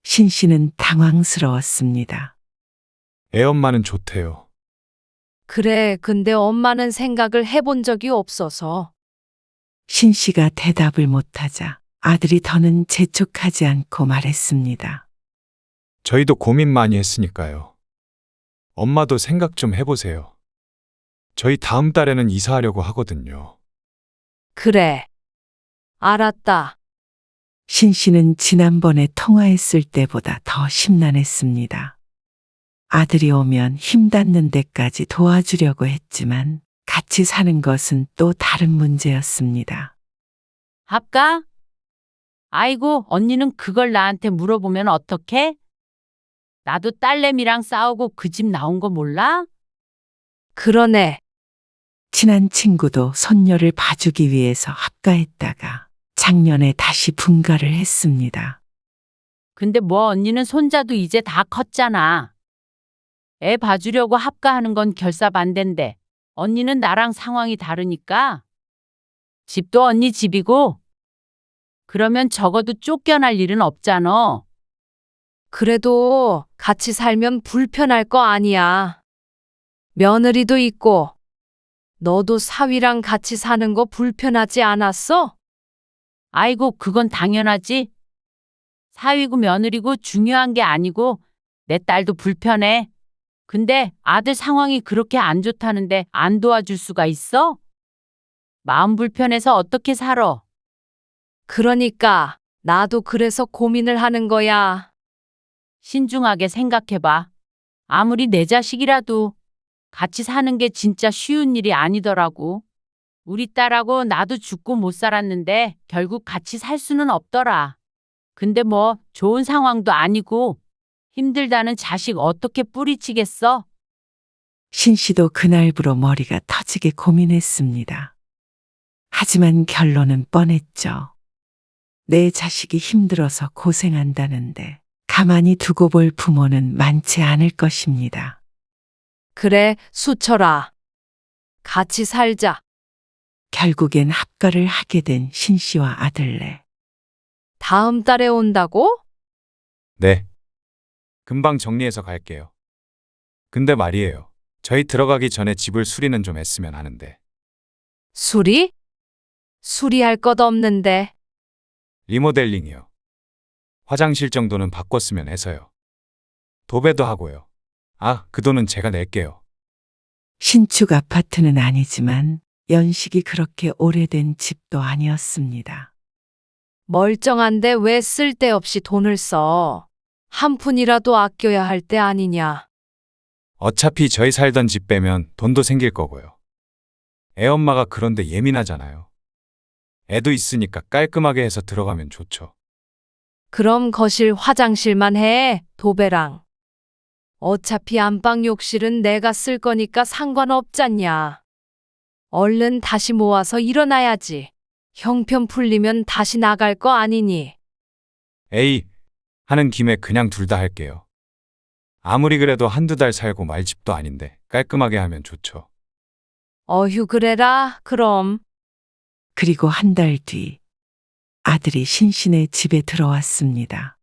신 씨는 당황스러웠습니다. 애 엄마는 좋대요. 그래, 근데 엄마는 생각을 해본 적이 없어서. 신 씨가 대답을 못하자 아들이 더는 재촉하지 않고 말했습니다. 저희도 고민 많이 했으니까요. 엄마도 생각 좀 해보세요. 저희 다음 달에는 이사하려고 하거든요. 그래. 알았다. 신 씨는 지난번에 통화했을 때보다 더 심란했습니다. 아들이 오면 힘 닿는 데까지 도와주려고 했지만 같이 사는 것은 또 다른 문제였습니다. 합가? 아이고, 언니는 그걸 나한테 물어보면 어떡해? 나도 딸내미랑 싸우고 그 집 나온 거 몰라? 그러네. 친한 친구도 손녀를 봐주기 위해서 합가했다가 작년에 다시 분가를 했습니다. 근데 뭐 언니는 손자도 이제 다 컸잖아. 애 봐주려고 합가하는 건 결사반대인데 언니는 나랑 상황이 다르니까. 집도 언니 집이고 그러면 적어도 쫓겨날 일은 없잖아. 그래도 같이 살면 불편할 거 아니야. 며느리도 있고, 너도 사위랑 같이 사는 거 불편하지 않았어? 아이고, 그건 당연하지. 사위고 며느리고 중요한 게 아니고 내 딸도 불편해. 근데 아들 상황이 그렇게 안 좋다는데 안 도와줄 수가 있어? 마음 불편해서 어떻게 살아? 그러니까, 나도 그래서 고민을 하는 거야. 신중하게 생각해봐. 아무리 내 자식이라도 같이 사는 게 진짜 쉬운 일이 아니더라고. 우리 딸하고 나도 죽고 못 살았는데 결국 같이 살 수는 없더라. 근데 뭐 좋은 상황도 아니고 힘들다는 자식 어떻게 뿌리치겠어? 신 씨도 그날부로 머리가 터지게 고민했습니다. 하지만 결론은 뻔했죠. 내 자식이 힘들어서 고생한다는데 가만히 두고 볼 부모는 많지 않을 것입니다. 그래, 수철아. 같이 살자. 결국엔 합가를 하게 된 신 씨와 아들네. 다음 달에 온다고? 네. 금방 정리해서 갈게요. 근데 말이에요. 저희 들어가기 전에 집을 수리는 좀 했으면 하는데. 수리? 수리할 것 없는데. 리모델링이요. 화장실 정도는 바꿨으면 해서요. 도배도 하고요. 아, 그 돈은 제가 낼게요. 신축 아파트는 아니지만 연식이 그렇게 오래된 집도 아니었습니다. 멀쩡한데 왜 쓸데없이 돈을 써? 한 푼이라도 아껴야 할 때 아니냐. 어차피 저희 살던 집 빼면 돈도 생길 거고요. 애 엄마가 그런데 예민하잖아요. 애도 있으니까 깔끔하게 해서 들어가면 좋죠. 그럼 거실 화장실만 해, 도배랑. 어차피 안방 욕실은 내가 쓸 거니까 상관없잖냐. 얼른 다시 모아서 일어나야지. 형편 풀리면 다시 나갈 거 아니니. 에이, 하는 김에 그냥 둘 다 할게요. 아무리 그래도 한두 달 살고 말 집도 아닌데 깔끔하게 하면 좋죠. 어휴, 그래라, 그럼. 그리고 한 달 뒤 아들이 신신의 집에 들어왔습니다.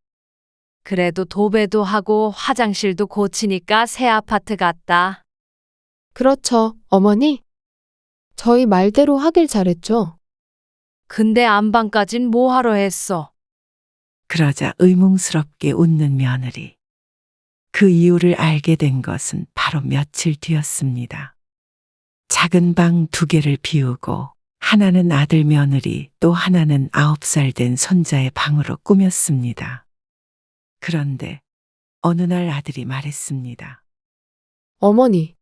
그래도 도배도 하고 화장실도 고치니까 새 아파트 같다. 그렇죠, 어머니. 저희 말대로 하길 잘했죠. 근데 안방까진 뭐하러 했어? 그러자 의문스럽게 웃는 며느리. 그 이유를 알게 된 것은 바로 며칠 뒤였습니다. 작은 방 2개를 비우고 하나는 아들 며느리 또 하나는 9살 된 손자의 방으로 꾸몄습니다. 그런데 어느 날 아들이 말했습니다. 어머니,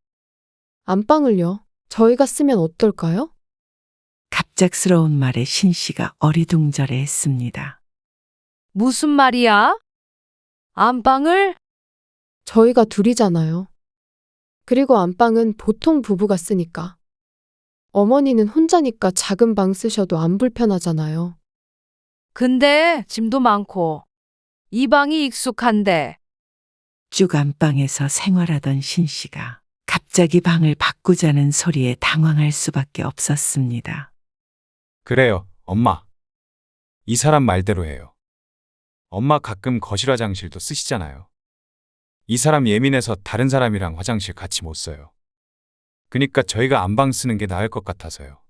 안방을요? 저희가 쓰면 어떨까요? 갑작스러운 말에 신 씨가 어리둥절해 했습니다. 무슨 말이야? 안방을? 저희가 둘이잖아요. 그리고 안방은 보통 부부가 쓰니까. 어머니는 혼자니까 작은 방 쓰셔도 안 불편하잖아요. 근데 짐도 많고 이 방이 익숙한데. 쭉 안방에서 생활하던 신 씨가 갑자기 방을 바꾸자는 소리에 당황할 수밖에 없었습니다. 그래요, 엄마. 이 사람 말대로 해요. 엄마 가끔 거실 화장실도 쓰시잖아요. 이 사람 예민해서 다른 사람이랑 화장실 같이 못 써요. 그니까 저희가 안방 쓰는 게 나을 것 같아서요.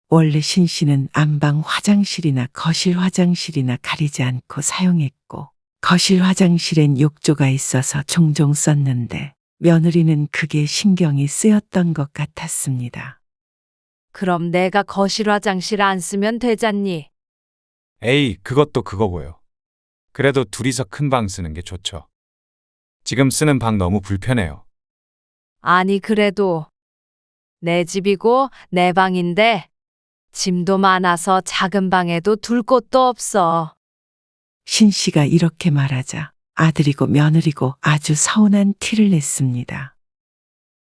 원래 신 씨는 안방 화장실이나 거실 화장실이나 가리지 않고 사용했고 거실 화장실엔 욕조가 있어서 종종 썼는데 며느리는 그게 신경이 쓰였던 것 같았습니다. 그럼 내가 거실 화장실 안 쓰면 되잖니. 에이, 그것도 그거고요. 그래도 둘이서 큰 방 쓰는 게 좋죠. 지금 쓰는 방 너무 불편해요. 아니 그래도 내 집이고 내 방인데 짐도 많아서 작은 방에도 둘 곳도 없어. 신 씨가 이렇게 말하자 아들이고 며느리고 아주 서운한 티를 냈습니다.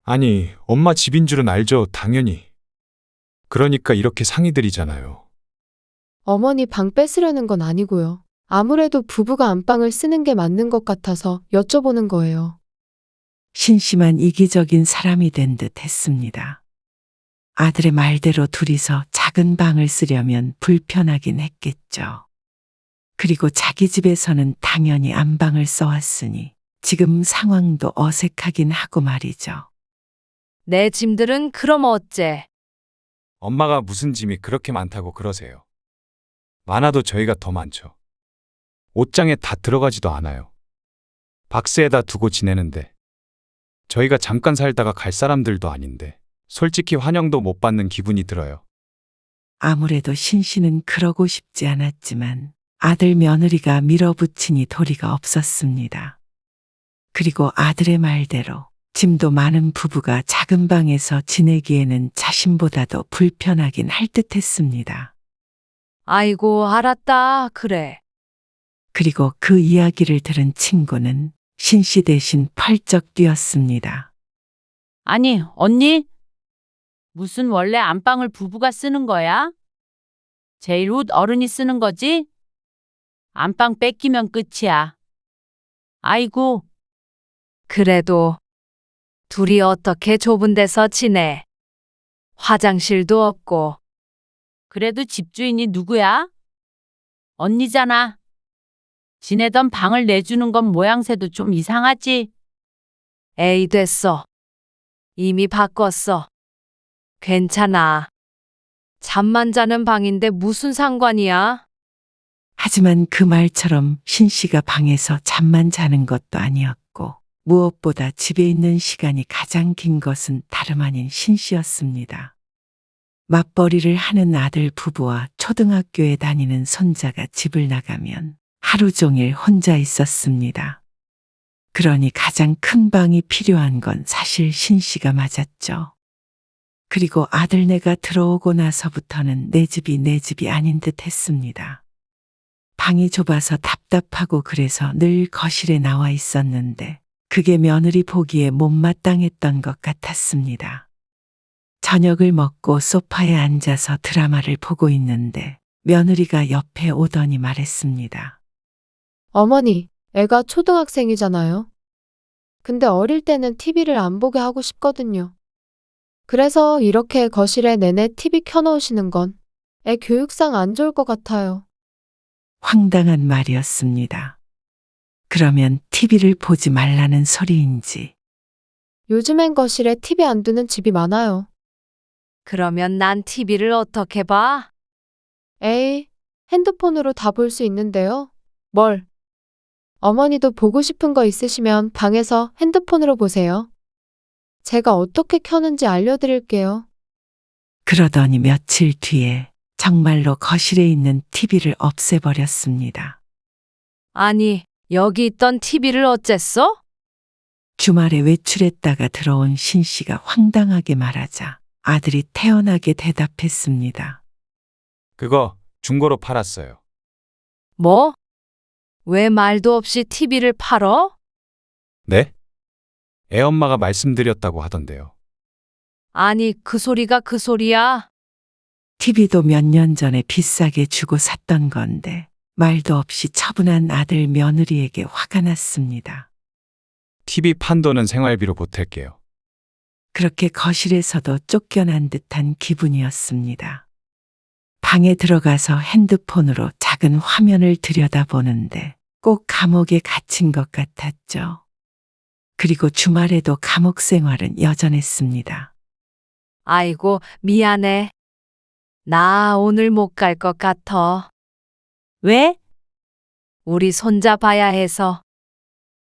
아니, 엄마 집인 줄은 알죠, 당연히. 그러니까 이렇게 상의드리잖아요. 어머니 방 뺏으려는 건 아니고요. 아무래도 부부가 안방을 쓰는 게 맞는 것 같아서 여쭤보는 거예요. 신 씨만 이기적인 사람이 된 듯 했습니다. 아들의 말대로 둘이서 작은 방을 쓰려면 불편하긴 했겠죠. 그리고 자기 집에서는 당연히 안방을 써왔으니 지금 상황도 어색하긴 하고 말이죠. 내 짐들은 그럼 어째? 엄마가 무슨 짐이 그렇게 많다고 그러세요. 많아도 저희가 더 많죠. 옷장에 다 들어가지도 않아요. 박스에다 두고 지내는데 저희가 잠깐 살다가 갈 사람들도 아닌데 솔직히 환영도 못 받는 기분이 들어요. 아무래도 신 씨는 그러고 싶지 않았지만 아들 며느리가 밀어붙이니 도리가 없었습니다. 그리고 아들의 말대로 짐도 많은 부부가 작은 방에서 지내기에는 자신보다도 불편하긴 할 듯했습니다. 아이고 알았다 그래. 그리고 그 이야기를 들은 친구는 신 씨 대신 펄쩍 뛰었습니다. 아니, 언니? 무슨 원래 안방을 부부가 쓰는 거야? 제일 후 어른이 쓰는 거지? 안방 뺏기면 끝이야. 아이고, 그래도 둘이 어떻게 좁은 데서 지내? 화장실도 없고. 그래도 집주인이 누구야? 언니잖아. 지내던 방을 내주는 건 모양새도 좀 이상하지? 에이 됐어. 이미 바꿨어. 괜찮아. 잠만 자는 방인데 무슨 상관이야? 하지만 그 말처럼 신 씨가 방에서 잠만 자는 것도 아니었고 무엇보다 집에 있는 시간이 가장 긴 것은 다름 아닌 신 씨였습니다. 맞벌이를 하는 아들 부부와 초등학교에 다니는 손자가 집을 나가면 하루 종일 혼자 있었습니다. 그러니 가장 큰 방이 필요한 건 사실 신 씨가 맞았죠. 그리고 아들네가 들어오고 나서부터는 내 집이 아닌 듯 했습니다. 방이 좁아서 답답하고 그래서 늘 거실에 나와 있었는데 그게 며느리 보기에 못마땅했던 것 같았습니다. 저녁을 먹고 소파에 앉아서 드라마를 보고 있는데 며느리가 옆에 오더니 말했습니다. 어머니, 애가 초등학생이잖아요. 근데 어릴 때는 TV를 안 보게 하고 싶거든요. 그래서 이렇게 거실에 내내 TV 켜놓으시는 건 애 교육상 안 좋을 것 같아요. 황당한 말이었습니다. 그러면 TV를 보지 말라는 소리인지. 요즘엔 거실에 TV 안 두는 집이 많아요. 그러면 난 TV를 어떻게 봐? 에이, 핸드폰으로 다 볼 수 있는데요. 뭘? 어머니도 보고 싶은 거 있으시면 방에서 핸드폰으로 보세요. 제가 어떻게 켜는지 알려드릴게요. 그러더니 며칠 뒤에 정말로 거실에 있는 TV를 없애버렸습니다. 아니, 여기 있던 TV를 어쨌어? 주말에 외출했다가 들어온 신 씨가 황당하게 말하자 아들이 태연하게 대답했습니다. 그거 중고로 팔았어요. 뭐? 왜 말도 없이 TV를 팔어? 네? 애엄마가 말씀드렸다고 하던데요. 아니, 그 소리가 그 소리야. TV도 몇 년 전에 비싸게 주고 샀던 건데 말도 없이 처분한 아들 며느리에게 화가 났습니다. TV 판 돈은 생활비로 보탤게요. 그렇게 거실에서도 쫓겨난 듯한 기분이었습니다. 방에 들어가서 핸드폰으로 작은 화면을 들여다보는데 꼭 감옥에 갇힌 것 같았죠. 그리고 주말에도 감옥 생활은 여전했습니다. 아이고, 미안해. 나 오늘 못 갈 것 같아. 왜? 우리 손자 봐야 해서.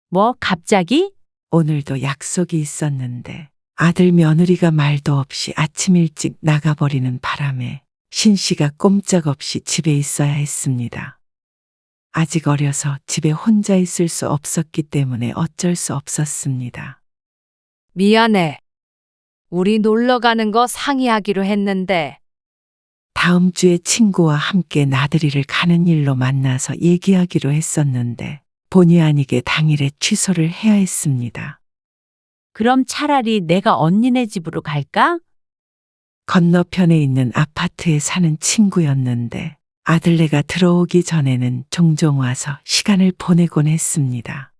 뭐 갑자기? 오늘도 약속이 있었는데 아들 며느리가 말도 없이 아침 일찍 나가버리는 바람에 신 씨가 꼼짝없이 집에 있어야 했습니다. 아직 어려서 집에 혼자 있을 수 없었기 때문에 어쩔 수 없었습니다. 미안해. 우리 놀러 가는 거 상의하기로 했는데. 다음 주에 친구와 함께 나들이를 가는 일로 만나서 얘기하기로 했었는데 본의 아니게 당일에 취소를 해야 했습니다. 그럼 차라리 내가 언니네 집으로 갈까? 건너편에 있는 아파트에 사는 친구였는데 아들네가 들어오기 전에는 종종 와서 시간을 보내곤 했습니다.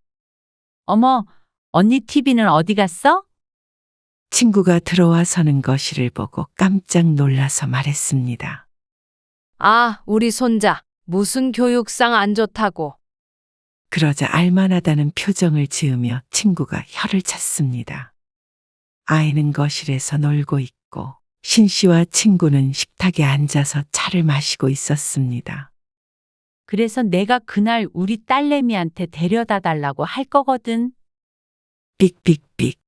어머, 언니 TV는 어디 갔어? 친구가 들어와 서는 거실을 보고 깜짝 놀라서 말했습니다. 아, 우리 손자. 무슨 교육상 안 좋다고. 그러자 알만하다는 표정을 지으며 친구가 혀를 찼습니다. 아이는 거실에서 놀고 있고 신 씨와 친구는 식탁에 앉아서 차를 마시고 있었습니다. 그래서 내가 그날 우리 딸내미한테 데려다 달라고 할 거거든. 삑삑삑.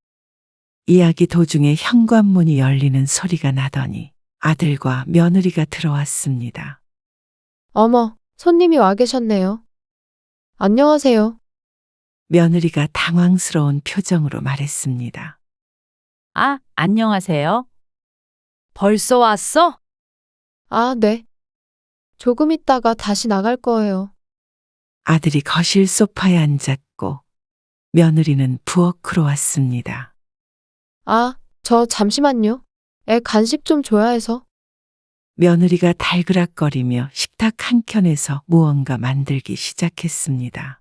이야기 도중에 현관문이 열리는 소리가 나더니 아들과 며느리가 들어왔습니다. 어머, 손님이 와 계셨네요. 안녕하세요. 며느리가 당황스러운 표정으로 말했습니다. 아, 안녕하세요. 벌써 왔어? 아, 네. 조금 있다가 다시 나갈 거예요. 아들이 거실 소파에 앉았고 며느리는 부엌으로 왔습니다. 아, 저 잠시만요. 애 간식 좀 줘야 해서. 며느리가 달그락거리며 식탁 한켠에서 무언가 만들기 시작했습니다.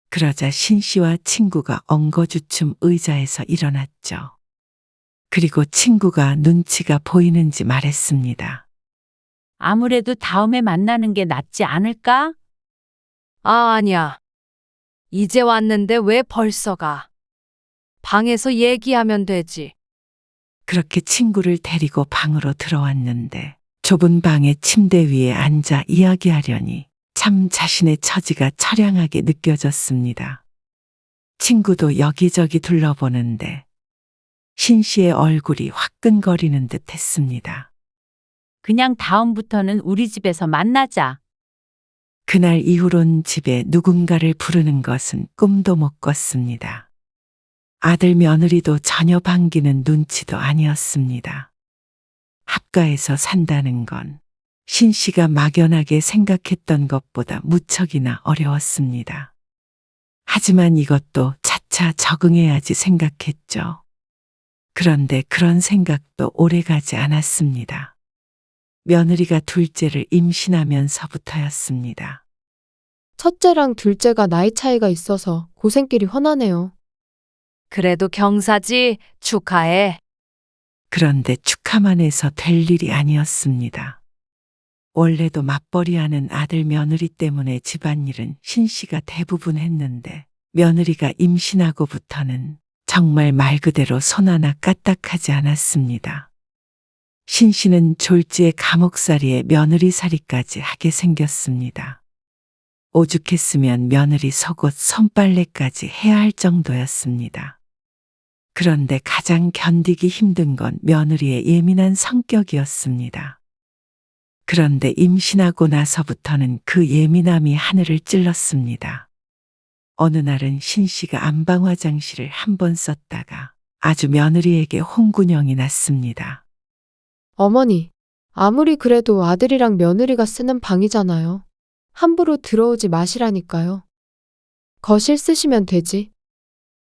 그러자 신 씨와 친구가 엉거주춤 의자에서 일어났죠. 그리고 친구가 눈치가 보이는지 말했습니다. 아무래도 다음에 만나는 게 낫지 않을까? 아, 아니야. 이제 왔는데 왜 벌써 가? 방에서 얘기하면 되지. 그렇게 친구를 데리고 방으로 들어왔는데 좁은 방의 침대 위에 앉아 이야기하려니 참 자신의 처지가 처량하게 느껴졌습니다. 친구도 여기저기 둘러보는데 신 씨의 얼굴이 화끈거리는 듯 했습니다. 그냥 다음부터는 우리 집에서 만나자. 그날 이후론 집에 누군가를 부르는 것은 꿈도 못 꿨습니다. 아들 며느리도 전혀 반기는 눈치도 아니었습니다. 합가에서 산다는 건 신 씨가 막연하게 생각했던 것보다 무척이나 어려웠습니다. 하지만 이것도 차차 적응해야지 생각했죠. 그런데 그런 생각도 오래가지 않았습니다. 며느리가 둘째를 임신하면서부터였습니다. 첫째랑 둘째가 나이 차이가 있어서 고생길이 훤하네요. 그래도 경사지. 축하해. 그런데 축하만 해서 될 일이 아니었습니다. 원래도 맞벌이하는 아들 며느리 때문에 집안일은 신 씨가 대부분 했는데 며느리가 임신하고부터는 정말 말 그대로 손 하나 까딱하지 않았습니다. 신 씨는 졸지에 감옥살이에 며느리살이까지 하게 생겼습니다. 오죽했으면 며느리 속옷 손빨래까지 해야 할 정도였습니다. 그런데 가장 견디기 힘든 건 며느리의 예민한 성격이었습니다. 그런데 임신하고 나서부터는 그 예민함이 하늘을 찔렀습니다. 어느 날은 신 씨가 안방 화장실을 한 번 썼다가 아주 며느리에게 홍군형이 났습니다. 어머니, 아무리 그래도 아들이랑 며느리가 쓰는 방이잖아요. 함부로 들어오지 마시라니까요. 거실 쓰시면 되지.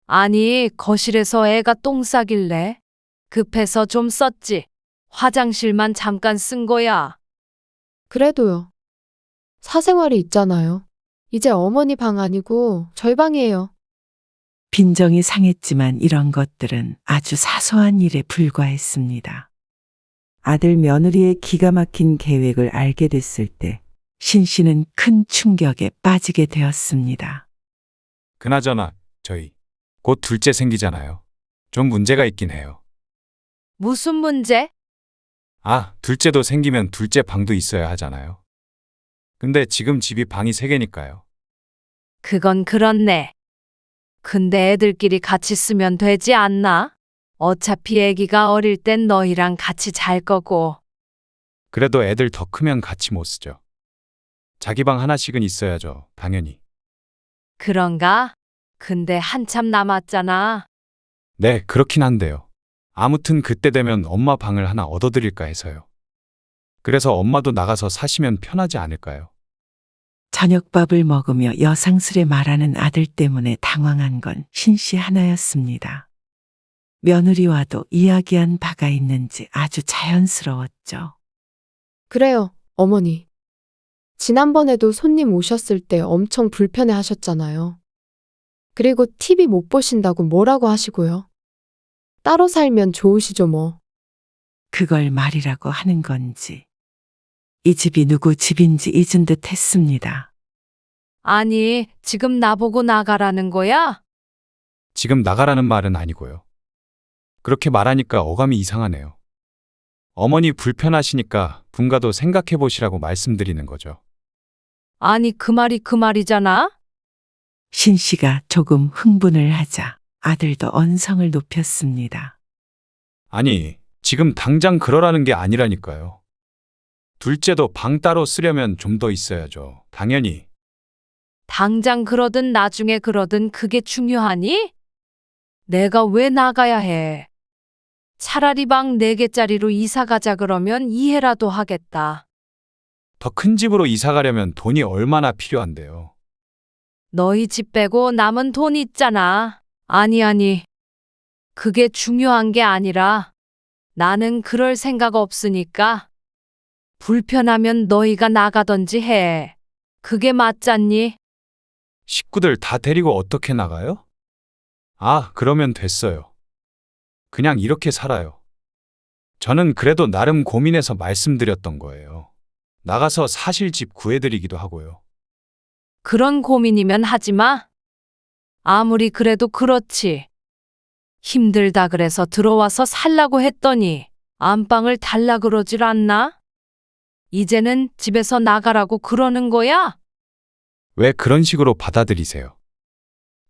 아니, 거실에서 애가 똥 싸길래 급해서 좀 썼지. 화장실만 잠깐 쓴 거야. 그래도요. 사생활이 있잖아요. 이제 어머니 방 아니고 저희 방이에요. 빈정이 상했지만 이런 것들은 아주 사소한 일에 불과했습니다. 아들 며느리의 기가 막힌 계획을 알게 됐을 때 신 씨는 큰 충격에 빠지게 되었습니다. 그나저나 저희 곧 둘째 생기잖아요. 좀 문제가 있긴 해요. 무슨 문제? 아, 둘째도 생기면 둘째 방도 있어야 하잖아요. 근데 지금 집이 방이 3개니까요. 그건 그렇네. 근데 애들끼리 같이 쓰면 되지 않나? 어차피 애기가 어릴 땐 너희랑 같이 잘 거고. 그래도 애들 더 크면 같이 못 쓰죠. 자기 방 하나씩은 있어야죠, 당연히. 그런가? 근데 한참 남았잖아. 네, 그렇긴 한데요. 아무튼 그때 되면 엄마 방을 하나 얻어드릴까 해서요. 그래서 엄마도 나가서 사시면 편하지 않을까요? 저녁밥을 먹으며 여상스레 말하는 아들 때문에 당황한 건 신 씨 하나였습니다. 며느리와도 이야기한 바가 있는지 아주 자연스러웠죠. 그래요, 어머니. 지난번에도 손님 오셨을 때 엄청 불편해 하셨잖아요. 그리고 TV 못 보신다고 뭐라고 하시고요. 따로 살면 좋으시죠, 뭐. 그걸 말이라고 하는 건지. 이 집이 누구 집인지 잊은 듯 했습니다. 아니, 지금 나보고 나가라는 거야? 지금 나가라는 말은 아니고요. 그렇게 말하니까 어감이 이상하네요. 어머니 불편하시니까 분가도 생각해 보시라고 말씀드리는 거죠. 아니, 그 말이 그 말이잖아? 신 씨가 조금 흥분을 하자 아들도 언성을 높였습니다. 아니, 지금 당장 그러라는 게 아니라니까요. 둘째도 방 따로 쓰려면 좀 더 있어야죠. 당연히. 당장 그러든 나중에 그러든 그게 중요하니? 내가 왜 나가야 해? 차라리 방 4개짜리로 이사 가자 그러면 이해라도 하겠다. 더 큰 집으로 이사 가려면 돈이 얼마나 필요한데요. 너희 집 빼고 남은 돈 있잖아. 아니. 그게 중요한 게 아니라 나는 그럴 생각 없으니까 불편하면 너희가 나가던지 해. 그게 맞잖니? 식구들 다 데리고 어떻게 나가요? 아, 그러면 됐어요. 그냥 이렇게 살아요. 저는 그래도 나름 고민해서 말씀드렸던 거예요. 나가서 사실 집 구해드리기도 하고요. 그런 고민이면 하지 마. 아무리 그래도 그렇지. 힘들다 그래서 들어와서 살라고 했더니 안방을 달라 그러질 않나? 이제는 집에서 나가라고 그러는 거야? 왜 그런 식으로 받아들이세요?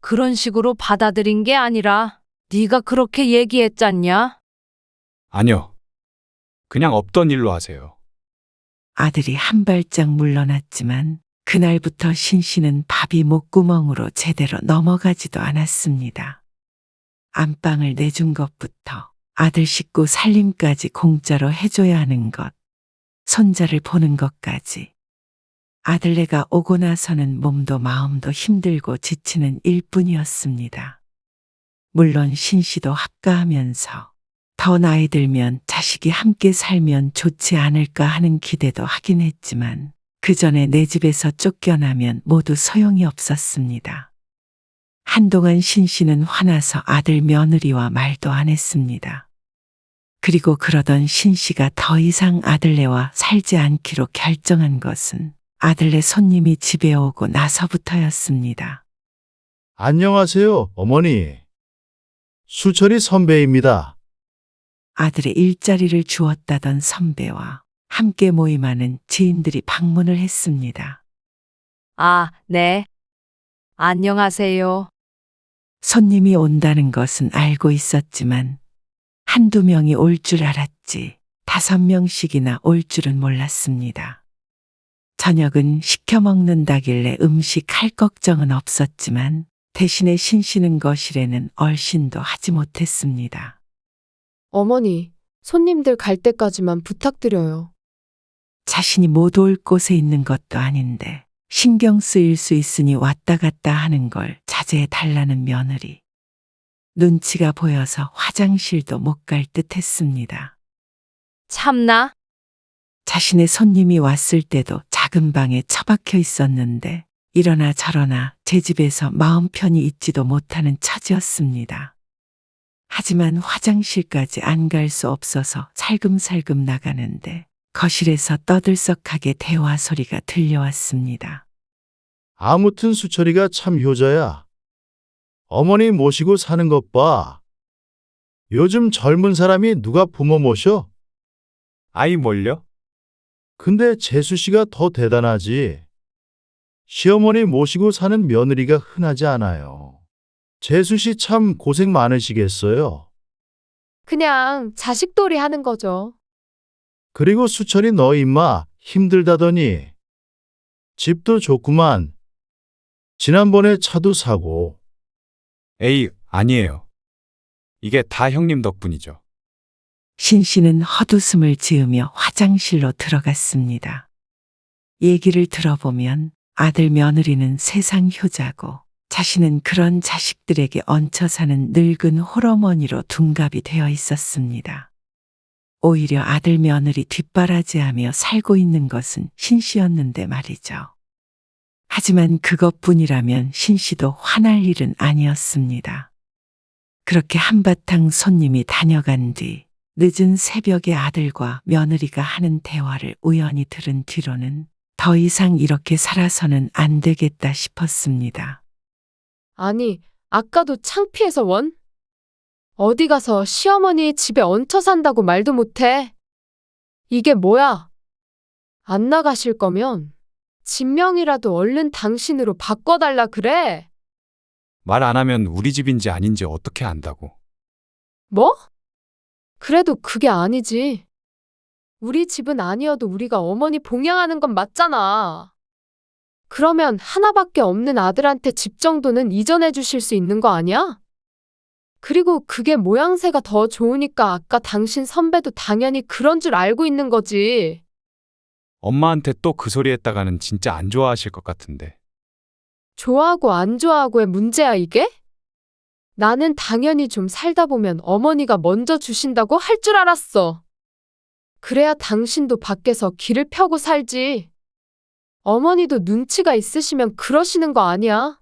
그런 식으로 받아들인 게 아니라 네가 그렇게 얘기했잖냐? 아니요. 그냥 없던 일로 하세요. 아들이 한 발짝 물러났지만 그날부터 신 씨는 밥이 목구멍으로 제대로 넘어가지도 않았습니다. 안방을 내준 것부터 아들 식구 살림까지 공짜로 해줘야 하는 것, 손자를 보는 것까지. 아들네가 오고 나서는 몸도 마음도 힘들고 지치는 일뿐이었습니다. 물론 신 씨도 합가하면서 더 나이 들면 자식이 함께 살면 좋지 않을까 하는 기대도 하긴 했지만 그 전에 내 집에서 쫓겨나면 모두 소용이 없었습니다. 한동안 신 씨는 화나서 아들 며느리와 말도 안 했습니다. 그리고 그러던 신 씨가 더 이상 아들네와 살지 않기로 결정한 것은 아들네 손님이 집에 오고 나서부터였습니다. 안녕하세요, 어머니. 수철이 선배입니다. 아들의 일자리를 주었다던 선배와 함께 모임하는 지인들이 방문을 했습니다. 아, 네. 안녕하세요. 손님이 온다는 것은 알고 있었지만 한두 명이 올 줄 알았지 5명씩이나 올 줄은 몰랐습니다. 저녁은 시켜 먹는다길래 음식 할 걱정은 없었지만 대신에 신 씨는 거실에는 얼씬도 하지 못했습니다. 어머니, 손님들 갈 때까지만 부탁드려요. 자신이 못 올 곳에 있는 것도 아닌데 신경 쓰일 수 있으니 왔다 갔다 하는 걸 자제해 달라는 며느리. 눈치가 보여서 화장실도 못 갈 듯 했습니다. 참나? 자신의 손님이 왔을 때도 작은 방에 처박혀 있었는데 이러나 저러나 제 집에서 마음 편히 있지도 못하는 처지였습니다. 하지만 화장실까지 안 갈 수 없어서 살금살금 나가는데 거실에서 떠들썩하게 대화 소리가 들려왔습니다. 아무튼 수철이가 참 효자야. 어머니 모시고 사는 것 봐. 요즘 젊은 사람이 누가 부모 모셔? 아이 뭘요? 근데 재수 씨가 더 대단하지. 시어머니 모시고 사는 며느리가 흔하지 않아요. 재수 씨 참 고생 많으시겠어요. 그냥 자식돌이 하는 거죠. 그리고 수철이 너 임마 힘들다더니. 집도 좋구만. 지난번에 차도 사고. 에이, 아니에요. 이게 다 형님 덕분이죠. 신 씨는 헛웃음을 지으며 화장실로 들어갔습니다. 얘기를 들어보면 아들 며느리는 세상 효자고 자신은 그런 자식들에게 얹혀 사는 늙은 홀어머니로 둔갑이 되어 있었습니다. 오히려 아들 며느리 뒷바라지하며 살고 있는 것은 신 씨였는데 말이죠. 하지만 그것뿐이라면 신 씨도 화날 일은 아니었습니다. 그렇게 한바탕 손님이 다녀간 뒤 늦은 새벽에 아들과 며느리가 하는 대화를 우연히 들은 뒤로는 더 이상 이렇게 살아서는 안 되겠다 싶었습니다. 아니, 아까도 창피해서 원? 어디 가서 시어머니 집에 얹혀 산다고 말도 못해. 이게 뭐야? 안 나가실 거면 진명이라도 얼른 당신으로 바꿔달라 그래. 말 안 하면 우리 집인지 아닌지 어떻게 안다고. 뭐? 그래도 그게 아니지. 우리 집은 아니어도 우리가 어머니 봉양하는 건 맞잖아. 그러면 하나밖에 없는 아들한테 집 정도는 이전해 주실 수 있는 거 아니야? 그리고 그게 모양새가 더 좋으니까 아까 당신 선배도 당연히 그런 줄 알고 있는 거지. 엄마한테 또 그 소리 했다가는 진짜 안 좋아하실 것 같은데. 좋아하고 안 좋아하고의 문제야, 이게? 나는 당연히 좀 살다 보면 어머니가 먼저 주신다고 할 줄 알았어. 그래야 당신도 밖에서 길을 펴고 살지. 어머니도 눈치가 있으시면 그러시는 거 아니야?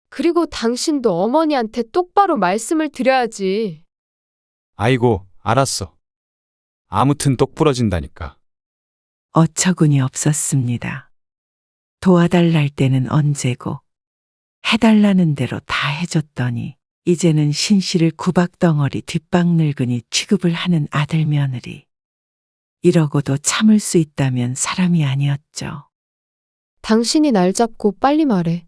그리고 당신도 어머니한테 똑바로 말씀을 드려야지. 아이고, 알았어. 아무튼 똑 부러진다니까. 어처구니 없었습니다. 도와달랄 때는 언제고 해달라는 대로 다 해줬더니 이제는 신 씨를 구박덩어리 뒷방 늙은이 취급을 하는 아들 며느리. 이러고도 참을 수 있다면 사람이 아니었죠. 당신이 날 잡고 빨리 말해.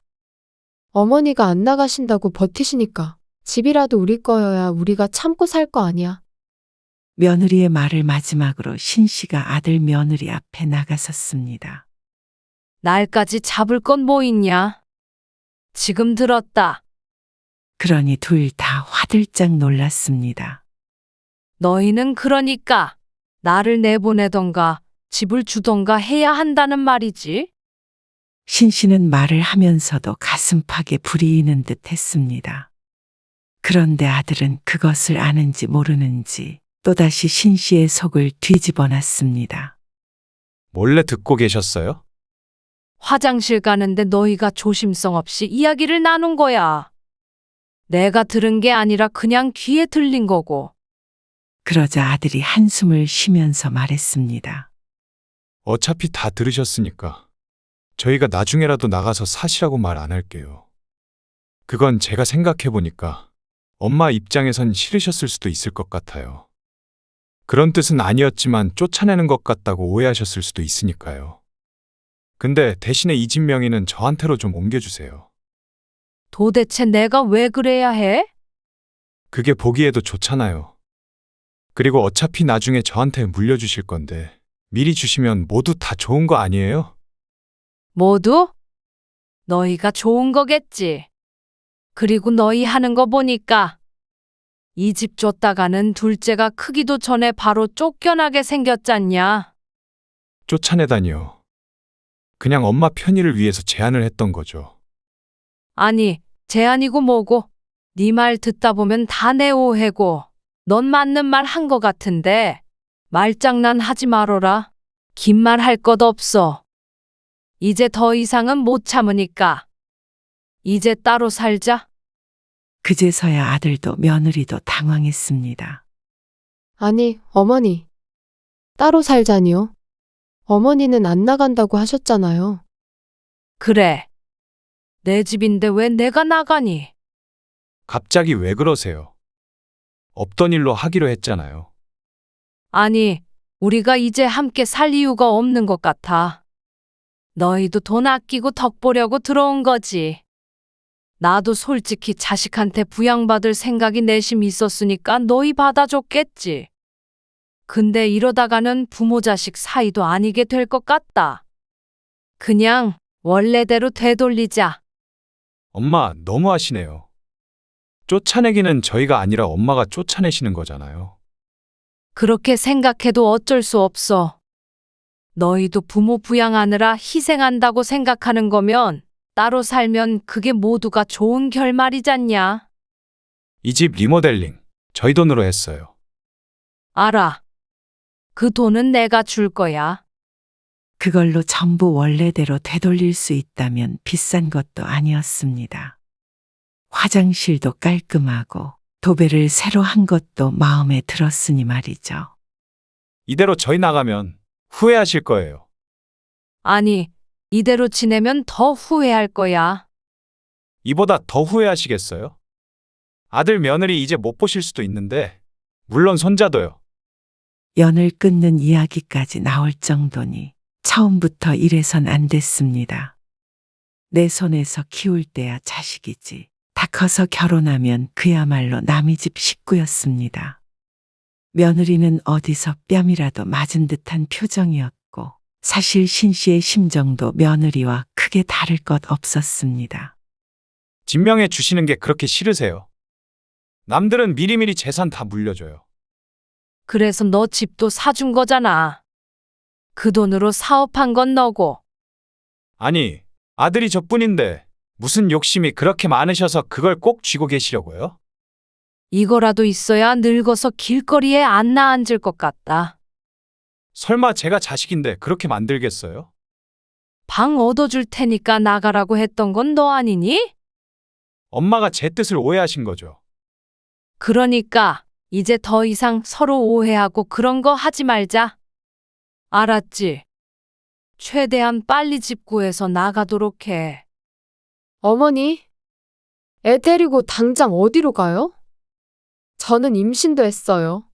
어머니가 안 나가신다고 버티시니까 집이라도 우리 거여야 우리가 참고 살 거 아니야. 며느리의 말을 마지막으로 신 씨가 아들 며느리 앞에 나가섰습니다. 날까지 잡을 건 뭐 있냐? 지금 들었다. 그러니 둘 다 화들짝 놀랐습니다. 너희는 그러니까 나를 내보내던가 집을 주던가 해야 한다는 말이지. 신 씨는 말을 하면서도 가슴팍에 불이 이는 듯 했습니다. 그런데 아들은 그것을 아는지 모르는지 또다시 신 씨의 속을 뒤집어 놨습니다. 몰래 듣고 계셨어요? 화장실 가는데 너희가 조심성 없이 이야기를 나눈 거야. 내가 들은 게 아니라 그냥 귀에 들린 거고. 그러자 아들이 한숨을 쉬면서 말했습니다. 어차피 다 들으셨으니까 저희가 나중에라도 나가서 사시라고 말 안 할게요. 그건 제가 생각해보니까 엄마 입장에선 싫으셨을 수도 있을 것 같아요. 그런 뜻은 아니었지만 쫓아내는 것 같다고 오해하셨을 수도 있으니까요. 근데 대신에 이 집 명의는 저한테로 좀 옮겨주세요. 도대체 내가 왜 그래야 해? 그게 보기에도 좋잖아요. 그리고 어차피 나중에 저한테 물려주실 건데 미리 주시면 모두 다 좋은 거 아니에요? 모두? 너희가 좋은 거겠지. 그리고 너희 하는 거 보니까 이 집 줬다가는 둘째가 크기도 전에 바로 쫓겨나게 생겼잖냐. 쫓아내다니요. 그냥 엄마 편의를 위해서 제안을 했던 거죠. 아니, 제안이고 뭐고. 네 말 듣다 보면 다 내 오해고. 넌 맞는 말 한 거 같은데 말장난 하지 말어라. 긴 말 할 것 없어. 이제 더 이상은 못 참으니까. 이제 따로 살자. 그제서야 아들도 며느리도 당황했습니다. 아니, 어머니. 따로 살자니요? 어머니는 안 나간다고 하셨잖아요. 그래. 내 집인데 왜 내가 나가니? 갑자기 왜 그러세요? 없던 일로 하기로 했잖아요. 아니, 우리가 이제 함께 살 이유가 없는 것 같아. 너희도 돈 아끼고 덕 보려고 들어온 거지. 나도 솔직히 자식한테 부양받을 생각이 내심 있었으니까 너희 받아줬겠지. 근데 이러다가는 부모 자식 사이도 아니게 될 것 같다. 그냥 원래대로 되돌리자. 엄마, 너무하시네요. 쫓아내기는 저희가 아니라 엄마가 쫓아내시는 거잖아요. 그렇게 생각해도 어쩔 수 없어. 너희도 부모 부양하느라 희생한다고 생각하는 거면 따로 살면 그게 모두가 좋은 결말이잖냐. 이 집 리모델링 저희 돈으로 했어요. 알아. 그 돈은 내가 줄 거야. 그걸로 전부 원래대로 되돌릴 수 있다면 비싼 것도 아니었습니다. 화장실도 깔끔하고 도배를 새로 한 것도 마음에 들었으니 말이죠. 이대로 저희 나가면 후회하실 거예요. 아니, 이대로 지내면 더 후회할 거야. 이보다 더 후회하시겠어요? 아들 며느리 이제 못 보실 수도 있는데, 물론 손자도요. 연을 끊는 이야기까지 나올 정도니 처음부터 이래선 안 됐습니다. 내 손에서 키울 때야 자식이지. 다 커서 결혼하면 그야말로 남의 집 식구였습니다. 며느리는 어디서 뺨이라도 맞은 듯한 표정이었고 사실 신 씨의 심정도 며느리와 크게 다를 것 없었습니다. 진명해 주시는 게 그렇게 싫으세요? 남들은 미리미리 재산 다 물려줘요. 그래서 너 집도 사준 거잖아. 그 돈으로 사업한 건 너고. 아니, 아들이 저뿐인데 무슨 욕심이 그렇게 많으셔서 그걸 꼭 쥐고 계시려고요? 이거라도 있어야 늙어서 길거리에 안 나앉을 것 같다. 설마 제가 자식인데 그렇게 만들겠어요? 방 얻어줄 테니까 나가라고 했던 건 너 아니니? 엄마가 제 뜻을 오해하신 거죠. 그러니까 이제 더 이상 서로 오해하고 그런 거 하지 말자. 알았지? 최대한 빨리 집 구해서 나가도록 해. 어머니, 애 데리고 당장 어디로 가요? 저는 임신도 했어요.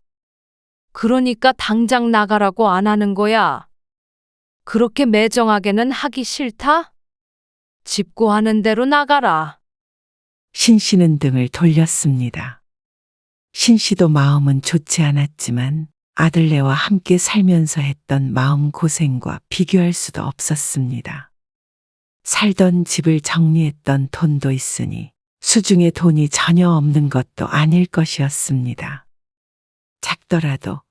그러니까 당장 나가라고 안 하는 거야. 그렇게 매정하게는 하기 싫다? 집 구하는 대로 나가라. 신 씨는 등을 돌렸습니다. 신 씨도 마음은 좋지 않았지만 아들네와 함께 살면서 했던 마음 고생과 비교할 수도 없었습니다. 살던 집을 정리했던 돈도 있으니 수중에 돈이 전혀 없는 것도 아닐 것이었습니다. 작더라도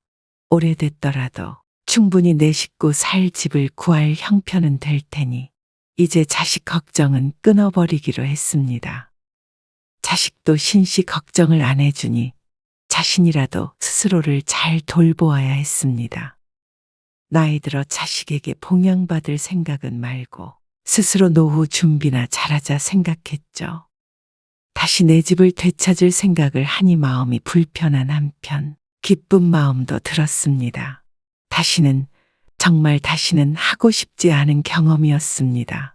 오래됐더라도 충분히 내 식구 살 집을 구할 형편은 될 테니 이제 자식 걱정은 끊어버리기로 했습니다. 자식도 신씨 걱정을 안 해주니 자신이라도 스스로를 잘 돌보아야 했습니다. 나이 들어 자식에게 봉양받을 생각은 말고 스스로 노후 준비나 잘하자 생각했죠. 다시 내 집을 되찾을 생각을 하니 마음이 불편한 한편 기쁜 마음도 들었습니다. 다시는 정말 다시는 하고 싶지 않은 경험이었습니다.